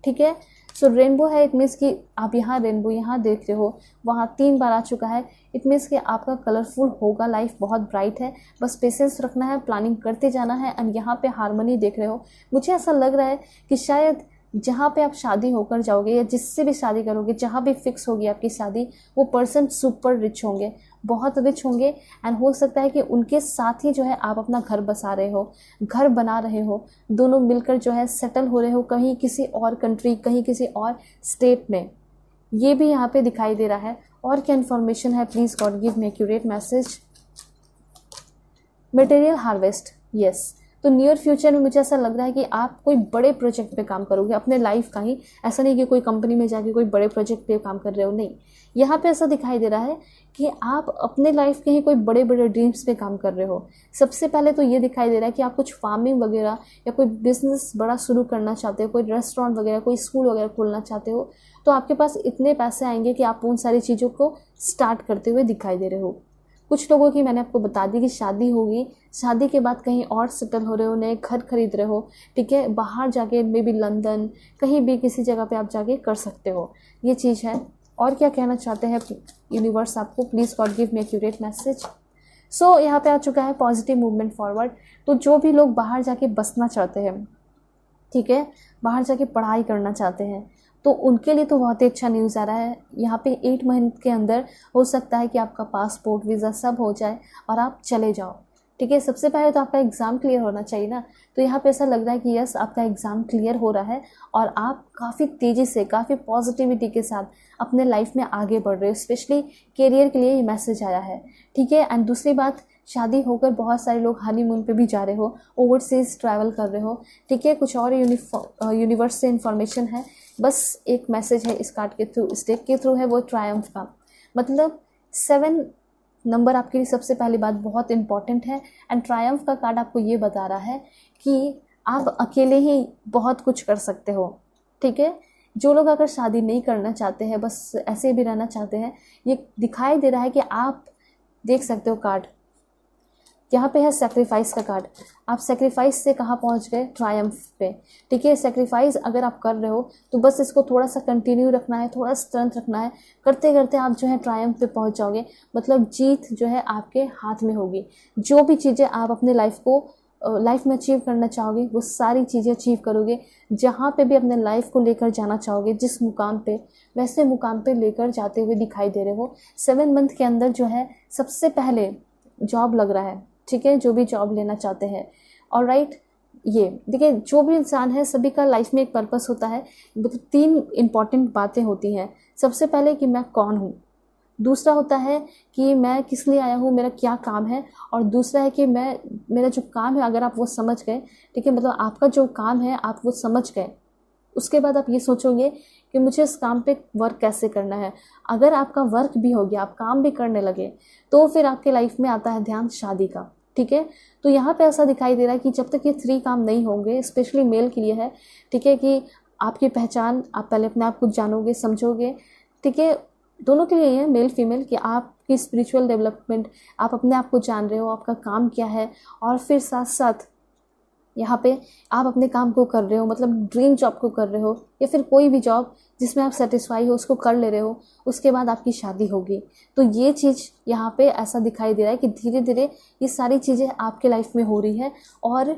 ठीक है। सो रेनबो है, इट मीन्स कि आप यहाँ रेनबो यहाँ देख रहे हो, वहाँ 3 बार आ चुका है। इट मीन्स कि आपका कलरफुल होगा, लाइफ बहुत ब्राइट है, बस पेशेंस रखना है, प्लानिंग करते जाना है। एंड यहाँ पे हार्मनी देख रहे हो, मुझे ऐसा लग रहा है कि शायद जहाँ पे आप शादी होकर जाओगे या जिससे भी शादी करोगे, जहाँ भी फिक्स होगी आपकी शादी, वो पर्सन सुपर रिच होंगे, बहुत रिच होंगे। एंड हो सकता है कि उनके साथ ही जो है आप अपना घर बसा रहे हो, घर बना रहे हो, दोनों मिलकर जो है सेटल हो रहे हो कहीं किसी और कंट्री, कहीं किसी और स्टेट में। ये भी यहाँ पे दिखाई दे रहा है। और क्या इन्फॉर्मेशन है, please God give me accurate message. Material harvest, yes. तो नियर फ्यूचर में मुझे ऐसा लग रहा है कि आप कोई बड़े प्रोजेक्ट पे काम करोगे अपने लाइफ का ही, ऐसा नहीं कि कोई कंपनी में जाके कोई बड़े प्रोजेक्ट पे काम कर रहे हो, नहीं। यहाँ पे ऐसा दिखाई दे रहा है कि आप अपने लाइफ के ही कोई बड़े बड़े ड्रीम्स पे काम कर रहे हो। सबसे पहले तो ये दिखाई दे रहा है कि आप कुछ फार्मिंग वगैरह या कोई बिजनेस बड़ा शुरू करना चाहते हो, कोई रेस्टोरेंट वगैरह, कोई स्कूल वगैरह खोलना चाहते हो, तो आपके पास इतने पैसे आएंगे कि आप उन सारी चीज़ों को स्टार्ट करते हुए दिखाई दे रहे हो। कुछ लोगों की मैंने आपको बता दी कि शादी होगी, शादी के बाद कहीं और सेटल हो रहे हो, नए घर खरीद रहे हो, ठीक है, बाहर जाके मे बी लंदन, कहीं भी किसी जगह पे आप जाके कर सकते हो, ये चीज़ है। और क्या कहना चाहते हैं यूनिवर्स आपको, please God give me accurate message. So यहाँ पे आ चुका है पॉजिटिव मूवमेंट फॉरवर्ड। तो जो भी लोग बाहर जाके बसना चाहते हैं, ठीक है, बाहर जाके पढ़ाई करना चाहते हैं, तो उनके लिए तो बहुत ही अच्छा न्यूज़ आ रहा है। यहाँ पे 8 महीने के अंदर हो सकता है कि आपका पासपोर्ट, वीज़ा सब हो जाए और आप चले जाओ, ठीक है। सबसे पहले तो आपका एग्ज़ाम क्लियर होना चाहिए ना, तो यहाँ पे ऐसा लग रहा है कि यस, आपका एग्ज़ाम क्लियर हो रहा है और आप काफ़ी तेज़ी से, काफ़ी पॉजिटिविटी के साथ अपने लाइफ में आगे बढ़ रहे हो। स्पेशली करियर के लिए ये मैसेज आया है, ठीक है। एंड दूसरी बात, शादी होकर बहुत सारे लोग हनीमून पे भी जा रहे हो, ओवरसीज ट्रैवल कर रहे हो, ठीक है। कुछ और यूनिवर्स से इन्फॉर्मेशन है, बस एक मैसेज है इस कार्ड के थ्रू, इस डेक के थ्रू है, वो ट्रायम्फ का। मतलब 7 नंबर आपके लिए सबसे पहली बात बहुत इंपॉर्टेंट है। एंड ट्रायम्फ का कार्ड आपको ये बता रहा है कि आप अकेले ही बहुत कुछ कर सकते हो, ठीक है। जो लोग अगर शादी नहीं करना चाहते हैं, बस ऐसे भी रहना चाहते हैं, ये दिखाई दे रहा है कि आप देख सकते हो कार्ड, यहाँ पे है सेक्रीफाइस का कार्ड। आप सेक्रीफाइस से कहाँ पहुँच गए, ट्रायम्फ पे। ठीक है, सेक्रीफाइस अगर आप कर रहे हो तो बस इसको थोड़ा सा कंटिन्यू रखना है, थोड़ा स्ट्रेंथ रखना है, करते करते आप जो है ट्रायम्फ पे पहुँच जाओगे। मतलब जीत जो है आपके हाथ में होगी। जो भी चीज़ें आप अपने लाइफ में अचीव करना चाहोगे वो सारी चीज़ें अचीव करोगे। जहाँ पे भी अपने लाइफ को लेकर जाना चाहोगे, जिस मुकाम पे, वैसे मुकाम पे लेकर जाते हुए दिखाई दे रहे हो। 7 मंथ के अंदर जो है सबसे पहले जॉब लग रहा है। ठीक है, जो भी जॉब लेना चाहते हैं। ऑलराइट, ये देखिए, जो भी इंसान है सभी का लाइफ में एक पर्पस होता है। 3 इम्पॉर्टेंट बातें होती हैं। सबसे पहले कि मैं कौन हूँ, दूसरा होता है कि मैं किस लिए आया हूँ, मेरा क्या काम है, और दूसरा है कि मेरा जो काम है अगर आप वो समझ गए, ठीक है, मतलब आपका जो काम है आप वो समझ गए, उसके बाद आप ये सोचोगे कि मुझे इस काम पे वर्क कैसे करना है। अगर आपका वर्क भी हो गया, आप काम भी करने लगे, तो फिर आपके लाइफ में आता है ध्यान शादी का। ठीक है, तो यहाँ पे ऐसा दिखाई दे रहा है कि जब तक ये 3 काम नहीं होंगे, स्पेशली मेल के लिए है, ठीक है, कि आपकी पहचान, आप पहले अपने आप को जानोगे, समझोगे। ठीक है, दोनों के लिए है, मेल फीमेल, कि आपकी स्पिरिचुअल डेवलपमेंट, आप अपने आप को जान रहे हो, आपका काम क्या है, और फिर साथ साथ यहाँ पे आप अपने काम को कर रहे हो, मतलब ड्रीम जॉब को कर रहे हो, या फिर कोई भी जॉब जिसमें आप सेटिस्फाई हो उसको कर ले रहे हो, उसके बाद आपकी शादी होगी। तो ये चीज़ यहाँ पे ऐसा दिखाई दे रहा है कि धीरे धीरे ये सारी चीज़ें आपके लाइफ में हो रही है। और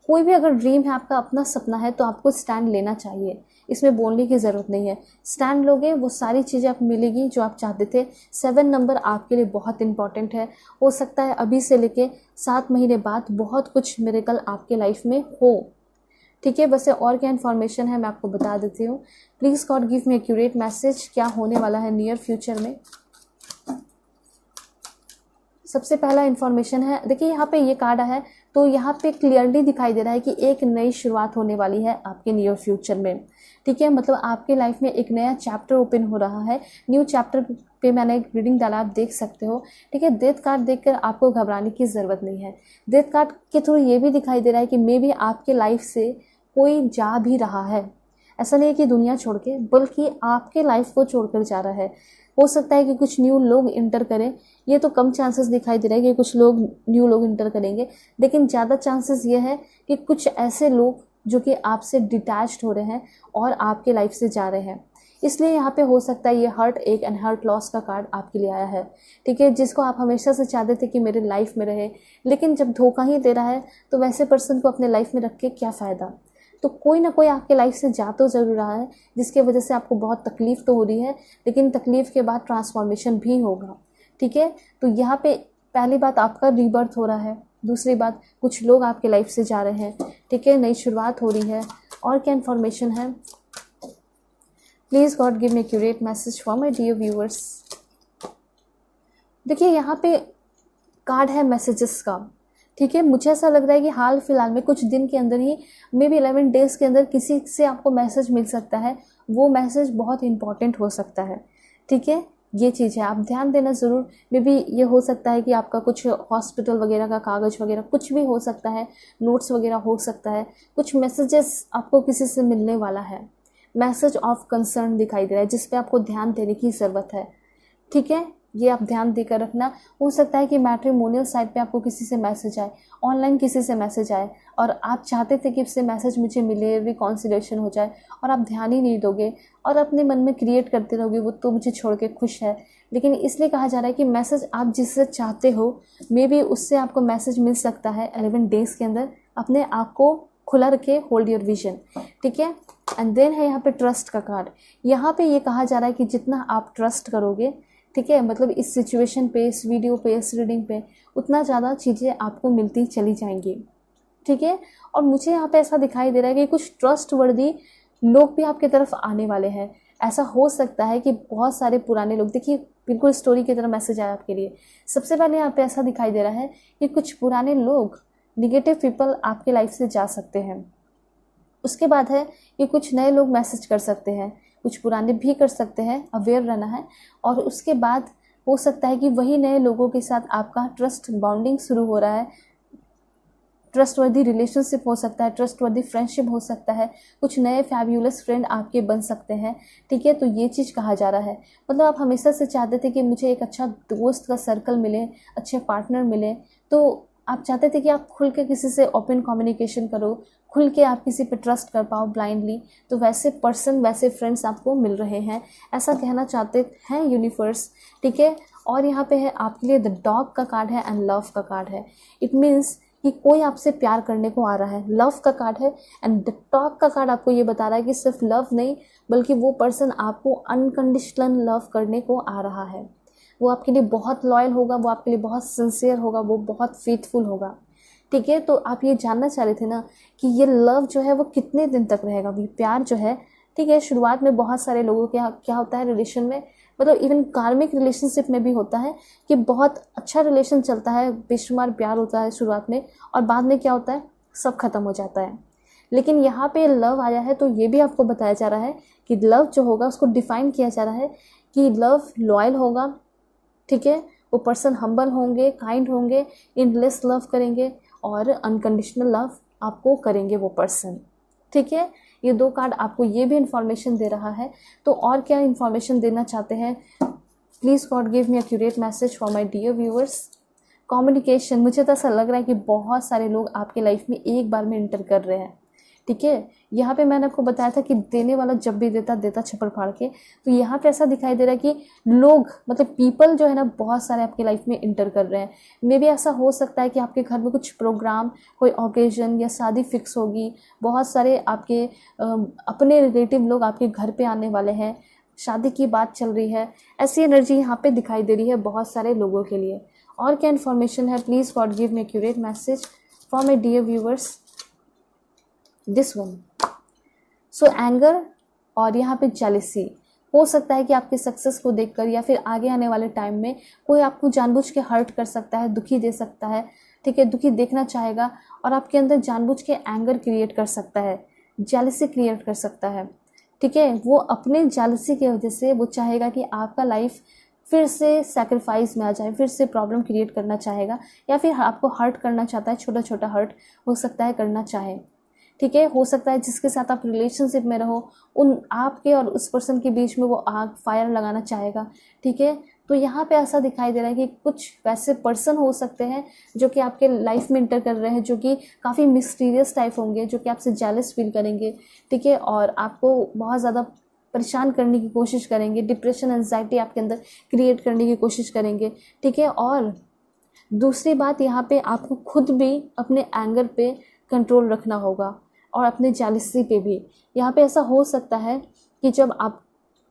कोई भी अगर ड्रीम है, आपका अपना सपना है, तो आपको स्टैंड लेना चाहिए, इसमें बोलने की ज़रूरत नहीं है। स्टैंड लोगे, वो सारी चीज़ें आप मिलेगी जो आप चाहते थे। 7 नंबर आपके लिए बहुत इंपॉर्टेंट है। हो सकता है अभी से लेके 7 महीने बाद बहुत कुछ मिरेकल आपके लाइफ में हो। ठीक है, वैसे और क्या इन्फॉर्मेशन है मैं आपको बता देती हूँ। Please God give me accurate message, क्या होने वाला है नियर फ्यूचर में। सबसे पहला इन्फॉर्मेशन है, देखिए यहाँ पे ये कार्ड है, तो यहाँ पे क्लियरली दिखाई दे रहा है कि एक नई शुरुआत होने वाली है आपके नियर फ्यूचर में। ठीक है, मतलब आपके लाइफ में एक नया चैप्टर ओपन हो रहा है। न्यू चैप्टर पे मैंने एक रीडिंग डाला, आप देख सकते हो। ठीक है, डेथ कार्ड देखकर आपको घबराने की ज़रूरत नहीं है। डेथ कार्ड के थ्रू ये भी दिखाई दे रहा है कि मे बी आपके लाइफ से कोई जा भी रहा है। ऐसा नहीं है कि दुनिया छोड़ के, बल्कि आपके लाइफ को छोड़कर जा रहा है। हो सकता है कि कुछ न्यू लोग इंटर करें, ये तो कम चांसेस दिखाई दे रहे हैं कि कुछ न्यू लोग इंटर करेंगे, लेकिन ज़्यादा चांसेस ये है कि कुछ ऐसे लोग जो कि आपसे डिटैच्ड हो रहे हैं और आपके लाइफ से जा रहे हैं। इसलिए यहाँ पे हो सकता है ये हार्ट एक एंड हार्ट लॉस का कार्ड आपके लिए आया है। ठीक है, जिसको आप हमेशा से चाहते थे कि मेरे लाइफ में रहे, लेकिन जब धोखा ही दे रहा है तो वैसे पर्सन को अपने लाइफ में रख के क्या फ़ायदा। तो कोई ना कोई आपके लाइफ से जा तो ज़रूर रहा है, जिसके वजह से आपको बहुत तकलीफ़ तो हो रही है, लेकिन तकलीफ़ के बाद ट्रांसफॉर्मेशन भी होगा। ठीक है, तो यहाँ पे पहली बात आपका रीबर्थ हो रहा है, दूसरी बात कुछ लोग आपके लाइफ से जा रहे हैं। ठीक है, नई शुरुआत हो रही है। और क्या इन्फॉर्मेशन है, please God give me accurate message for my dear viewers. देखिए यहाँ पे कार्ड है मैसेजेस का। ठीक है, मुझे ऐसा लग रहा है कि हाल फिलहाल में कुछ दिन के अंदर ही, मे बी 11 डेज के अंदर किसी से आपको मैसेज मिल सकता है। वो मैसेज बहुत इंपॉर्टेंट हो सकता है। ठीक है, ये चीज़ है, आप ध्यान देना ज़रूर। मे बी ये हो सकता है कि आपका कुछ हॉस्पिटल वगैरह का कागज़ वगैरह कुछ भी हो सकता है, नोट्स वगैरह हो सकता है, कुछ मैसेजेस आपको किसी से मिलने वाला है। मैसेज ऑफ कंसर्न दिखाई दे रहा है, जिस पे आपको ध्यान देने की ज़रूरत है। ठीक है, ये आप ध्यान देकर रखना। हो सकता है कि मैट्रिमोनियल साइट पे आपको किसी से मैसेज आए, ऑनलाइन किसी से मैसेज आए, और आप चाहते थे कि इससे मैसेज मुझे मिले, रिकॉन्सिलेशन हो जाए, और आप ध्यान ही नहीं दोगे और अपने मन में क्रिएट करते रहोगे वो तो मुझे छोड़ के खुश है। लेकिन इसलिए कहा जा रहा है कि मैसेज आप जिससे चाहते हो, मे बी उससे आपको मैसेज मिल सकता है 11 डेज के अंदर। अपने आप को खुला रखे, होल्ड योर विजन। ठीक है, एंड देन है यहाँ पे ट्रस्ट का कार्ड। यहाँ पे ये कहा जा रहा है कि जितना आप ट्रस्ट करोगे, ठीक है, मतलब इस सिचुएशन पे, इस वीडियो पे, इस रीडिंग पे, उतना ज़्यादा चीज़ें आपको मिलती चली जाएंगी। ठीक है, और मुझे यहाँ पे ऐसा दिखाई दे रहा है कि कुछ ट्रस्टवर्दी लोग भी आपकी तरफ आने वाले हैं। ऐसा हो सकता है कि बहुत सारे पुराने लोग, देखिए बिल्कुल स्टोरी की तरह मैसेज आया आपके लिए। सबसे पहले यहाँ पे ऐसा दिखाई दे रहा है कि कुछ पुराने लोग, निगेटिव पीपल आपके लाइफ से जा सकते हैं। उसके बाद है कि कुछ नए लोग मैसेज कर सकते हैं, कुछ पुराने भी कर सकते हैं, अवेयर रहना है। और उसके बाद हो सकता है कि वही नए लोगों के साथ आपका ट्रस्ट बॉन्डिंग शुरू हो रहा है। ट्रस्टवर्दी रिलेशनशिप हो सकता है, ट्रस्टवर्दी फ्रेंडशिप हो सकता है, कुछ नए फैब्यूलस फ्रेंड आपके बन सकते हैं, ठीक है। तो ये चीज़ कहा जा रहा है, मतलब आप हमेशा से चाहते थे कि मुझे एक अच्छा दोस्त का सर्कल मिले, अच्छे पार्टनर मिले, तो आप चाहते थे कि आप खुल के किसी से ओपन कम्युनिकेशन करो, खुल के आप किसी पे ट्रस्ट कर पाओ ब्लाइंडली, तो वैसे पर्सन, वैसे फ्रेंड्स आपको मिल रहे हैं, ऐसा कहना चाहते हैं यूनिवर्स, ठीक है। और यहाँ पे है आपके लिए द डॉग का कार्ड है एंड लव का कार्ड है। इट मीन्स कि कोई आपसे प्यार करने को आ रहा है, लव का कार्ड है, एंड द डॉग का कार्ड आपको ये बता रहा है कि सिर्फ लव नहीं, बल्कि वो पर्सन आपको अनकंडीशनल लव करने को आ रहा है। वो आपके लिए बहुत लॉयल होगा, वो आपके लिए बहुत सिंसियर होगा, वो बहुत फेथफुल होगा, ठीक है। तो आप ये जानना चाह रहे थे ना कि ये लव जो है वो कितने दिन तक रहेगा, ये प्यार जो है, ठीक है। शुरुआत में बहुत सारे लोगों के क्या होता है रिलेशन में, मतलब इवन कार्मिक रिलेशनशिप में भी होता है कि बहुत अच्छा रिलेशन चलता है, बेशुमार प्यार होता है शुरुआत में, और बाद में क्या होता है, सब खत्म हो जाता है। लेकिन यहाँ पे लव आया है तो ये भी आपको बताया जा रहा है कि लव जो होगा उसको डिफाइन किया जा रहा है कि लव लॉयल होगा, ठीक है। वो पर्सन हम्बल होंगे, काइंड होंगे, इनलेस लव करेंगे और अनकंडीशनल लव आपको करेंगे वो पर्सन, ठीक है। ये दो कार्ड आपको ये भी इंफॉर्मेशन दे रहा है। तो और क्या इंफॉर्मेशन देना चाहते हैं, please God give me accurate message for my dear viewers. Communication, मुझे तो ऐसा लग रहा है कि बहुत सारे लोग आपके लाइफ में एक बार में इंटर कर रहे हैं, ठीक है। यहाँ पे मैंने आपको बताया था कि देने वाला जब भी देता देता छप्पर फाड़ के, तो यहाँ पे ऐसा दिखाई दे रहा है कि लोग, मतलब पीपल जो है ना, बहुत सारे आपके लाइफ में इंटर कर रहे हैं। मे भी ऐसा हो सकता है कि आपके घर में कुछ प्रोग्राम, कोई ओकेजन या शादी फिक्स होगी, बहुत सारे आपके अपने रिलेटिव लोग आपके घर पे आने वाले हैं, शादी की बात चल रही है, ऐसी एनर्जी यहाँ पे दिखाई दे रही है बहुत सारे लोगों के लिए। और क्या इन्फॉर्मेशन है, please God give me accurate message for my dear viewers. This one, so anger और यहाँ पे जेलिसी हो सकता है कि आपके सक्सेस को देखकर या फिर आगे आने वाले टाइम में कोई आपको जानबूझ के हर्ट कर सकता है, दुखी दे सकता है, ठीक है, दुखी देखना चाहेगा और आपके अंदर जानबूझ के एंगर क्रिएट कर सकता है, जेलिसी क्रिएट कर सकता है, ठीक है। वो अपने जेलिसी की वजह से वो चाहेगा कि आपका लाइफ फिर से सैक्रिफाइस में आ जाए, फिर से प्रॉब्लम क्रिएट करना चाहेगा, या फिर आपको हर्ट करना चाहता है, छोटा छोटा हर्ट हो सकता है करना चाहे, ठीक है। हो सकता है जिसके साथ आप रिलेशनशिप में रहो, उन आपके और उस पर्सन के बीच में वो आग, फायर लगाना चाहेगा, ठीक है। तो यहाँ पे ऐसा दिखाई दे रहा है कि कुछ वैसे पर्सन हो सकते हैं जो कि आपके लाइफ में इंटर कर रहे हैं, जो कि काफ़ी मिस्टीरियस टाइप होंगे, जो कि आपसे जेलस फील करेंगे, ठीक है, और आपको बहुत ज़्यादा परेशान करने की कोशिश करेंगे, डिप्रेशन, एंजाइटी आपके अंदर क्रिएट करने की कोशिश करेंगे, ठीक है। और दूसरी बात, यहाँ पे आपको खुद भी अपने एंगर पे कंट्रोल रखना होगा और अपने जेलसी पे भी। यहाँ पे ऐसा हो सकता है कि जब आप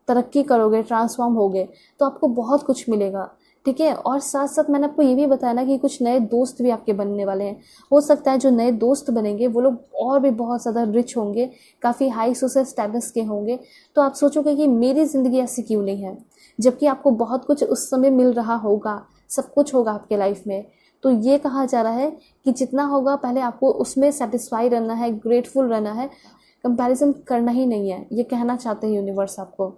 तरक्की करोगे, ट्रांसफॉर्म होगे, तो आपको बहुत कुछ मिलेगा, ठीक है। और साथ साथ मैंने आपको ये भी बताया ना कि कुछ नए दोस्त भी आपके बनने वाले हैं। हो सकता है जो नए दोस्त बनेंगे वो लोग और भी बहुत ज़्यादा रिच होंगे, काफ़ी हाई सोशल स्टेटस के होंगे। तो आप सोचोगे कि मेरी ज़िंदगी ऐसी क्यों नहीं है, जबकि आपको बहुत कुछ उस समय मिल रहा होगा, सब कुछ होगा आपके लाइफ में। तो ये कहा जा रहा है कि जितना होगा पहले आपको उसमें सेटिस्फाई रहना है, ग्रेटफुल रहना है, कंपैरिजन करना ही नहीं है, ये कहना चाहते हैं यूनिवर्स आपको।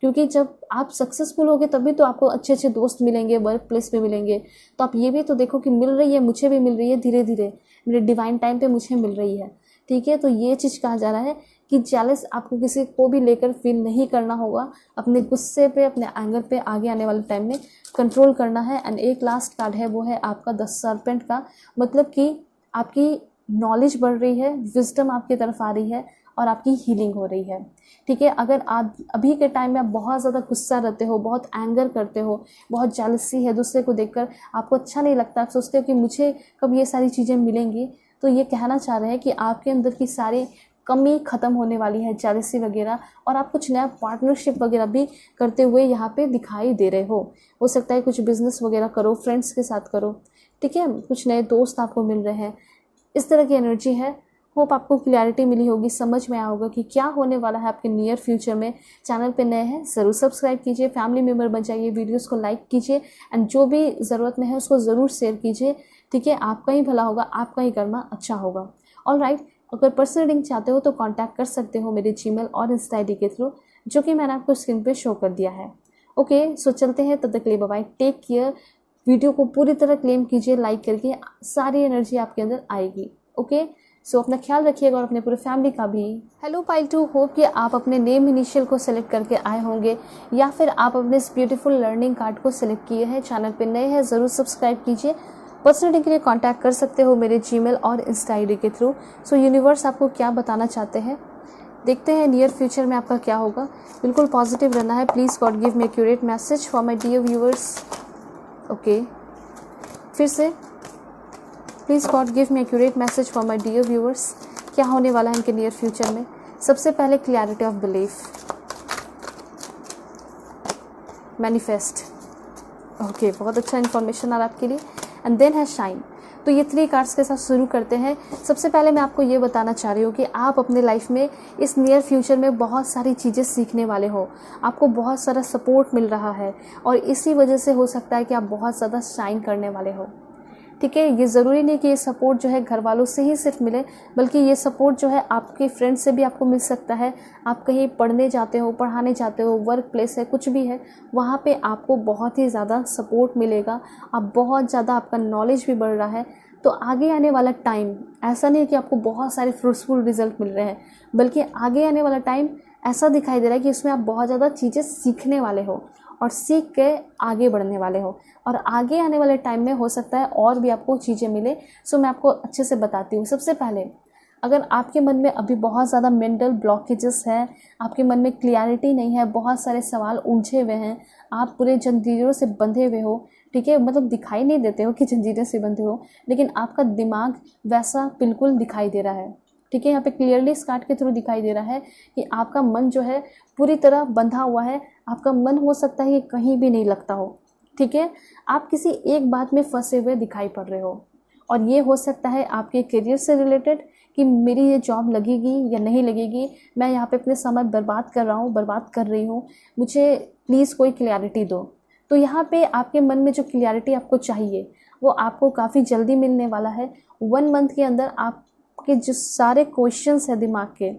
क्योंकि जब आप सक्सेसफुल होगे तभी तो आपको अच्छे अच्छे दोस्त मिलेंगे, वर्क प्लेस पे मिलेंगे। तो आप ये भी तो देखो कि मिल रही है, मुझे भी मिल रही है, धीरे धीरे मेरे डिवाइन टाइम पे मुझे मिल रही है, ठीक है। तो ये चीज़ कहा जा रहा है कि जेलस आपको किसी को भी लेकर फील नहीं करना होगा, अपने गुस्से पे, अपने एंगर पे आगे आने वाले टाइम में कंट्रोल करना है। एंड एक लास्ट कार्ड है, वो है आपका द सर्पेंट का, मतलब कि आपकी नॉलेज बढ़ रही है, विजडम आपकी तरफ आ रही है और आपकी हीलिंग हो रही है, ठीक है। अगर आप अभी के टाइम में आप बहुत ज़्यादा गुस्सा रहते हो, बहुत एंगर करते हो, बहुत जेलसी है दूसरे को देखकर, आपको अच्छा नहीं लगता, आप सोचते हो कि मुझे कब ये सारी चीज़ें मिलेंगी, तो ये कहना चाह रहे हैं कि आपके अंदर की सारी कमी ख़त्म होने वाली है, जेलसी वगैरह, और आप कुछ नया पार्टनरशिप वगैरह भी करते हुए यहाँ पे दिखाई दे रहे हो सकता है कुछ बिजनेस वगैरह करो, फ्रेंड्स के साथ करो, ठीक है, कुछ नए दोस्त आपको मिल रहे हैं, इस तरह की एनर्जी है। होप आपको क्लैरिटी मिली होगी, समझ में आया होगा कि क्या होने वाला है आपके नियर फ्यूचर में। चैनल पे नए हैं ज़रूर सब्सक्राइब कीजिए, फैमिली मेम्बर बन जाइए, वीडियोस को लाइक कीजिए, एंड जो भी ज़रूरत में है उसको ज़रूर शेयर कीजिए, ठीक है। आपका ही भला होगा, आपका ही कर्मा अच्छा होगा। ऑलराइट, अगर पर्सनल रीडिंग चाहते हो तो कॉन्टैक्ट कर सकते हो मेरे जीमेल और इंस्टा आईडी के थ्रू, जो कि मैंने आपको स्क्रीन पर शो कर दिया है। ओके, सो चलते हैं, तब तक के लिए bye bye, take care. Video को पूरी तरह क्लेम कीजिए लाइक करके, सारी एनर्जी आपके अंदर आएगी। ओके, सो अपना ख्याल रखिएगा और अपने पूरे फैमिली का भी। हेलो पाइल 2, होप कि आप अपने नेम इनिशियल को सिलेक्ट करके आए होंगे या फिर आप अपने इस ब्यूटीफुल लर्निंग कार्ड को सिलेक्ट किए हैं। चैनल पे नए हैं ज़रूर सब्सक्राइब कीजिए। पर्सनली के लिए कांटेक्ट कर सकते हो मेरे जीमेल और इंस्टा आईडी के थ्रू। सो यूनिवर्स आपको क्या बताना चाहते हैं, देखते हैं नियर फ्यूचर में आपका क्या होगा। बिल्कुल पॉजिटिव रहना है। Please God give me accurate message for my dear viewers. Okay, फिर से please God give me accurate message for my dear viewers. क्या होने वाला है इनके नियर फ्यूचर में। सबसे पहले clarity of belief, manifest. Okay, बहुत अच्छा इन्फॉर्मेशन आ रहा है आपके लिए। एंड देन है शाइन। तो ये 3 कार्ड्स के साथ शुरू करते हैं। सबसे पहले मैं आपको ये बताना चाह रही हूँ कि आप अपने लाइफ में इस नियर फ्यूचर में बहुत सारी चीज़ें सीखने वाले हो। आपको बहुत सारा सपोर्ट मिल रहा है और इसी वजह से हो सकता है कि आप बहुत ज़्यादा शाइन करने वाले हो। ठीक है, ये ज़रूरी नहीं कि ये सपोर्ट जो है घर वालों से ही सिर्फ मिले, बल्कि ये सपोर्ट जो है आपके फ्रेंड से भी आपको मिल सकता है। आप कहीं पढ़ने जाते हो, पढ़ाने जाते हो, वर्क प्लेस है, कुछ भी है, वहाँ पे आपको बहुत ही ज़्यादा सपोर्ट मिलेगा। आप बहुत ज़्यादा, आपका नॉलेज भी बढ़ रहा है। तो आगे आने वाला टाइम ऐसा नहीं है कि आपको बहुत सारे फ्रूटफुल रिजल्ट मिल रहे हैं, बल्कि आगे आने वाला टाइम ऐसा दिखाई दे रहा है कि उसमें आप बहुत ज़्यादा चीज़ें सीखने वाले हो और सीख के आगे बढ़ने वाले हो। और आगे आने वाले टाइम में हो सकता है और भी आपको चीज़ें मिले। सो मैं आपको अच्छे से बताती हूँ। सबसे पहले, अगर आपके मन में अभी बहुत ज़्यादा मेंटल ब्लॉकेजेस हैं, आपके मन में क्लियरिटी नहीं है, बहुत सारे सवाल उलझे हुए हैं, आप पूरे जंजीरों से बंधे हुए हो, ठीक है, मतलब दिखाई नहीं देते हो कि जंजीरों से बंधे हो, लेकिन आपका दिमाग वैसा बिल्कुल दिखाई दे रहा है। ठीक है, यहाँ पे क्लियरली इस कार्ड के थ्रू दिखाई दे रहा है कि आपका मन जो है पूरी तरह बंधा हुआ है। आपका मन हो सकता है कि कहीं भी नहीं लगता हो। ठीक है, आप किसी एक बात में फंसे हुए दिखाई पड़ रहे हो और ये हो सकता है आपके करियर से रिलेटेड कि मेरी ये जॉब लगेगी या नहीं लगेगी, मैं यहाँ पे अपने समय बर्बाद कर रहा हूँ, बर्बाद कर रही हूँ, मुझे प्लीज़ कोई क्लैरिटी दो। तो यहाँ पे आपके मन में जो क्लैरिटी आपको चाहिए वो आपको काफ़ी जल्दी मिलने वाला है। 1 मंथ के अंदर आपके जो सारे क्वेश्चंस हैं दिमाग के,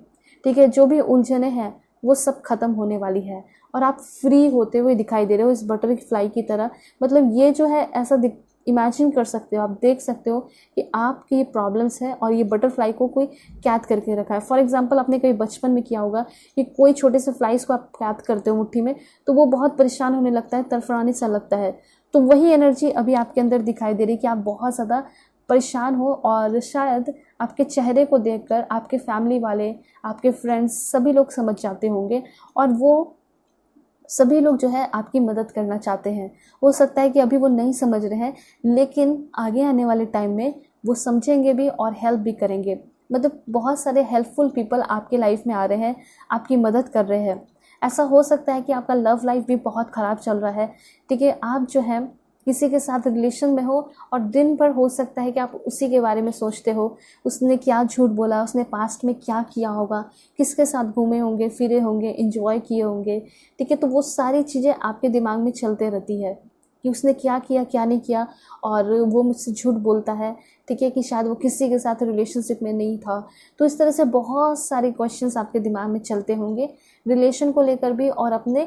ठीक है, जो भी उलझने हैं, वो सब खत्म होने वाली है और आप फ्री होते हुए दिखाई दे रहे हो इस बटरफ्लाई की तरह। मतलब ये जो है ऐसा इमेजिन कर सकते हो, आप देख सकते हो कि आपकी ये प्रॉब्लम्स है और ये बटरफ्लाई को कोई कैद करके रखा है। फॉर एग्जांपल, आपने कभी बचपन में किया होगा कि कोई छोटे से फ्लाइज को आप कैद करते हो मुट्ठी में, तो वो बहुत परेशान होने लगता है, तड़फड़ाने सा लगता है। तो वही एनर्जी अभी आपके अंदर दिखाई दे रही है कि आप बहुत ज़्यादा परेशान हो और शायद आपके चेहरे को देखकर आपके फैमिली वाले, आपके फ्रेंड्स, सभी लोग समझ जाते होंगे और वो सभी लोग जो है आपकी मदद करना चाहते हैं। हो सकता है कि अभी वो नहीं समझ रहे हैं, लेकिन आगे आने वाले टाइम में वो समझेंगे भी और हेल्प भी करेंगे। मतलब बहुत सारे हेल्पफुल पीपल आपके लाइफ में आ रहे हैं, आपकी मदद कर रहे हैं। ऐसा हो सकता है कि आपका लव लाइफ भी बहुत ख़राब चल रहा है। ठीक है, आप जो है किसी के साथ रिलेशन में हो और दिन भर हो सकता है कि आप उसी के बारे में सोचते हो, उसने क्या झूठ बोला, उसने पास्ट में क्या किया होगा, किसके साथ घूमे होंगे, फिरे होंगे, एंजॉय किए होंगे। ठीक है, तो वो सारी चीज़ें आपके दिमाग में चलते रहती है कि उसने क्या किया, क्या नहीं किया, और वो मुझसे झूठ बोलता है। ठीक है, कि शायद वो किसी के साथ रिलेशनशिप में नहीं था। तो इस तरह से बहुत सारे क्वेश्चंस आपके दिमाग में चलते होंगे, रिलेशन को लेकर भी और अपने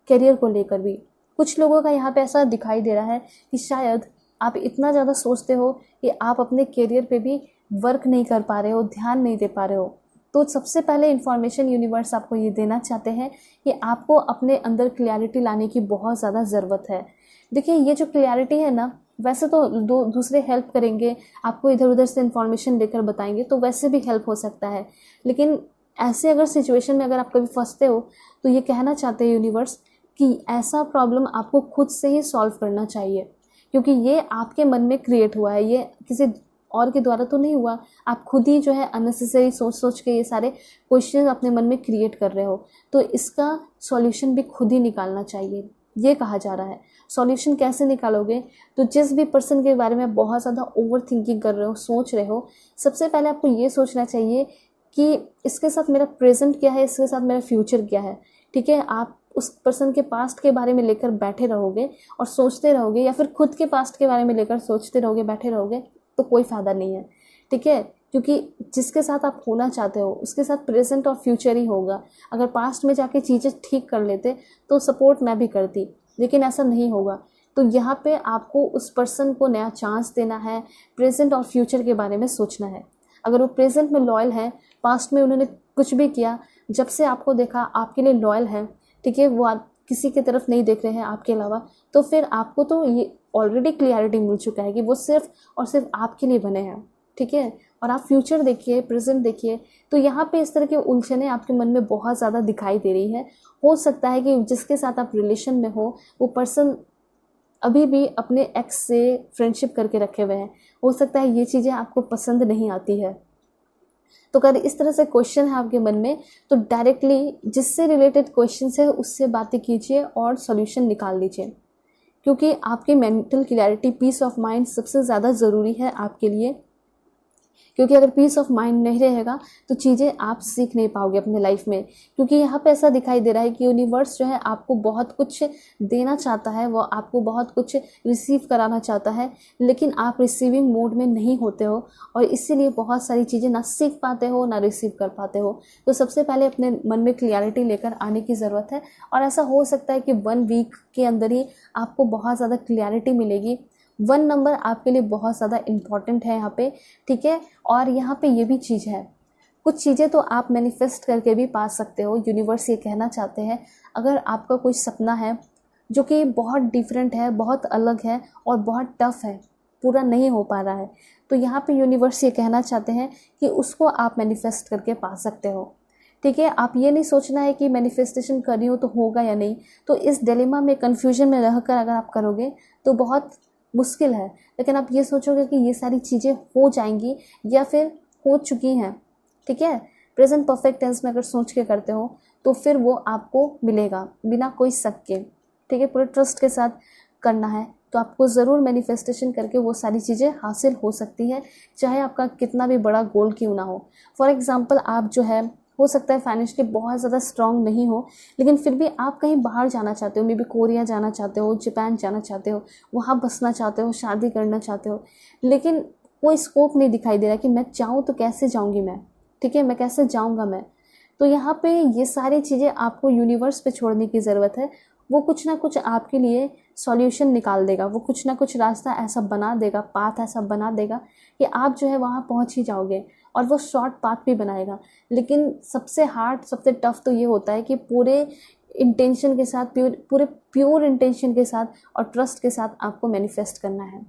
करियर को लेकर भी। कुछ लोगों का यहाँ पे ऐसा दिखाई दे रहा है कि शायद आप इतना ज़्यादा सोचते हो कि आप अपने करियर पे भी वर्क नहीं कर पा रहे हो, ध्यान नहीं दे पा रहे हो। तो सबसे पहले इन्फॉर्मेशन यूनिवर्स आपको ये देना चाहते हैं कि आपको अपने अंदर क्लैरिटी लाने की बहुत ज़्यादा ज़रूरत है। देखिए, ये जो क्लैरिटी है ना, वैसे तो दूसरे हेल्प करेंगे, आपको इधर उधर से इन्फॉर्मेशन लेकर बताएंगे, तो वैसे भी हेल्प हो सकता है। लेकिन ऐसे अगर सिचुएशन में अगर आप कभी फंसते हो, तो ये कहना चाहते हैं यूनिवर्स कि ऐसा प्रॉब्लम आपको खुद से ही सॉल्व करना चाहिए, क्योंकि ये आपके मन में क्रिएट हुआ है, ये किसी और के द्वारा तो नहीं हुआ। आप खुद ही जो है अननेसेसरी सोच सोच के ये सारे क्वेश्चन अपने मन में क्रिएट कर रहे हो। तो इसका सॉल्यूशन भी खुद ही निकालना चाहिए, ये कहा जा रहा है। सॉल्यूशन कैसे निकालोगे? तो जिस भी पर्सन के बारे में बहुत ज़्यादा ओवर थिंकिंग कर रहे हो, सोच रहे हो, सबसे पहले आपको ये सोचना चाहिए कि इसके साथ मेरा प्रेजेंट क्या है, इसके साथ मेरा फ्यूचर क्या है। ठीक है, आप उस पर्सन के पास्ट के बारे में लेकर बैठे रहोगे और सोचते रहोगे, या फिर खुद के पास्ट के बारे में लेकर सोचते रहोगे, बैठे रहोगे, तो कोई फ़ायदा नहीं है। ठीक है, क्योंकि जिसके साथ आप होना चाहते हो उसके साथ प्रेजेंट और फ्यूचर ही होगा। अगर पास्ट में जाके चीज़ें ठीक कर लेते तो सपोर्ट मैं भी करती, लेकिन ऐसा नहीं होगा। तो यहाँ पे आपको उस पर्सन को नया चांस देना है, प्रेजेंट और फ्यूचर के बारे में सोचना है। अगर वो प्रेजेंट में लॉयल हैं, पास्ट में उन्होंने कुछ भी किया, जब से आपको देखा आपके लिए लॉयल है, ठीक है, वो आप किसी की तरफ नहीं देख रहे हैं आपके अलावा, तो फिर आपको तो ये ऑलरेडी क्लियरिटी मिल चुका है कि वो सिर्फ और सिर्फ आपके लिए बने हैं, ठीक है। और आप फ्यूचर देखिए, प्रेजेंट देखिए, तो यहाँ पे इस तरह की उलझनें आपके मन में बहुत ज़्यादा दिखाई दे रही है। हो सकता है कि जिसके साथ आप रिलेशन में हो वो पर्सन अभी भी अपने एक्स से फ्रेंडशिप करके रखे हुए हैं। हो सकता है ये चीज़ें आपको पसंद नहीं आती है। तो अगर इस तरह से क्वेश्चन है आपके मन में, तो डायरेक्टली जिससे रिलेटेड क्वेश्चन है उससे बातें कीजिए और सॉल्यूशन निकाल लीजिए, क्योंकि आपकी mental clarity, peace of mind सबसे ज़्यादा ज़रूरी है आपके लिए। क्योंकि अगर पीस ऑफ माइंड नहीं रहेगा तो चीज़ें आप सीख नहीं पाओगे अपने लाइफ में। क्योंकि यहाँ पे ऐसा दिखाई दे रहा है कि यूनिवर्स जो है आपको बहुत कुछ देना चाहता है, वो आपको बहुत कुछ रिसीव कराना चाहता है, लेकिन आप रिसीविंग मोड में नहीं होते हो और इसीलिए बहुत सारी चीज़ें ना सीख पाते हो ना रिसीव कर पाते हो। तो सबसे पहले अपने मन में क्लियरिटी लेकर आने की ज़रूरत है, और ऐसा हो सकता है कि 1 वीक के अंदर ही आपको बहुत ज़्यादा क्लियरिटी मिलेगी। 1 नंबर आपके लिए बहुत ज़्यादा इम्पॉर्टेंट है यहाँ पे, ठीक है। और यहाँ पे ये भी चीज़ है, कुछ चीज़ें तो आप मैनिफेस्ट करके भी पा सकते हो। यूनिवर्स ये कहना चाहते हैं, अगर आपका कोई सपना है जो कि बहुत डिफरेंट है, बहुत अलग है और बहुत टफ है, पूरा नहीं हो पा रहा है, तो यहाँ पे यूनिवर्स ये कहना चाहते हैं कि उसको आप मैनिफेस्ट करके पा सकते हो, ठीक है। आप ये नहीं सोचना है कि मैनिफेस्टेशन कर रही हो तो होगा या नहीं। तो इस डिलेमा में, कन्फ्यूजन में रहकर अगर आप करोगे तो बहुत मुश्किल है। लेकिन आप ये सोचोगे कि ये सारी चीज़ें हो जाएंगी या फिर हो चुकी हैं, ठीक है, प्रेजेंट परफेक्ट टेंस में अगर सोच के करते हो तो फिर वो आपको मिलेगा बिना कोई शक के, ठीक है। पूरे ट्रस्ट के साथ करना है तो आपको ज़रूर मैनिफेस्टेशन करके वो सारी चीज़ें हासिल हो सकती है, चाहे आपका कितना भी बड़ा गोल क्यों ना हो। फॉर एग्ज़ाम्पल, आप जो है, हो सकता है फाइनेंशियली बहुत ज़्यादा स्ट्रांग नहीं हो, लेकिन फिर भी आप कहीं बाहर जाना चाहते हो, मे बी कोरिया जाना चाहते हो, जापान जाना चाहते हो, वहाँ बसना चाहते हो, शादी करना चाहते हो, लेकिन कोई स्कोप नहीं दिखाई दे रहा कि मैं चाहूँ तो कैसे जाऊँगी मैं, ठीक है, मैं कैसे जाऊँगा मैं। तो यहाँ पे ये सारी चीज़ें आपको यूनिवर्स पे छोड़ने की ज़रूरत है। वो कुछ ना कुछ आपके लिए सॉल्यूशन निकाल देगा, वो कुछ ना कुछ रास्ता ऐसा बना देगा, पाथ ऐसा बना देगा कि आप जो है वहाँ पहुँच ही जाओगे, और वो शॉर्ट पाथ भी बनाएगा। लेकिन सबसे हार्ड, सबसे टफ तो ये होता है कि पूरे इंटेंशन के साथ, पूरे प्योर इंटेंशन के साथ और ट्रस्ट के साथ आपको मैनिफेस्ट करना है।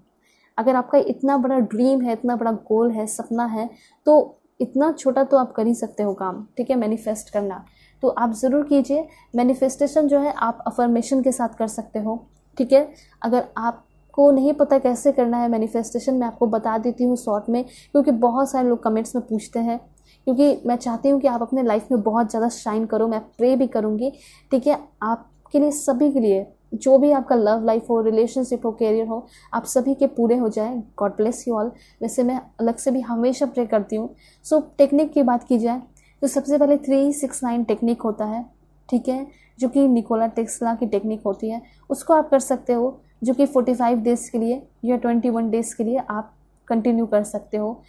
अगर आपका इतना बड़ा ड्रीम है, इतना बड़ा गोल है, सपना है, तो इतना छोटा तो आप कर ही सकते हो काम, ठीक है, मैनिफेस्ट करना। तो आप ज़रूर कीजिए। मैनिफेस्टेशन जो है आप अफर्मेशन के साथ कर सकते हो, ठीक है। अगर आपको नहीं पता कैसे करना है मैनिफेस्टेशन, मैं आपको बता देती हूँ शॉर्ट में, क्योंकि बहुत सारे लोग कमेंट्स में पूछते हैं, क्योंकि मैं चाहती हूँ कि आप अपने लाइफ में बहुत ज़्यादा शाइन करो। मैं प्रे भी करूँगी, ठीक है, आपके लिए, सभी के लिए, जो भी आपका लव लाइफ हो, रिलेशनशिप हो, करियर हो, आप सभी के पूरे हो जाए। God bless you all. वैसे मैं अलग से भी हमेशा प्रे करती हूँ। सो टेक्निक की बात की जाए तो सबसे पहले 369 टेक्निक होता है, ठीक है, जो कि निकोला टेस्ला की टेक्निक होती है, उसको आप कर सकते हो, जो कि 45 डेज़ के लिए या 21 डेज़ के लिए आप कंटिन्यू कर सकते हो।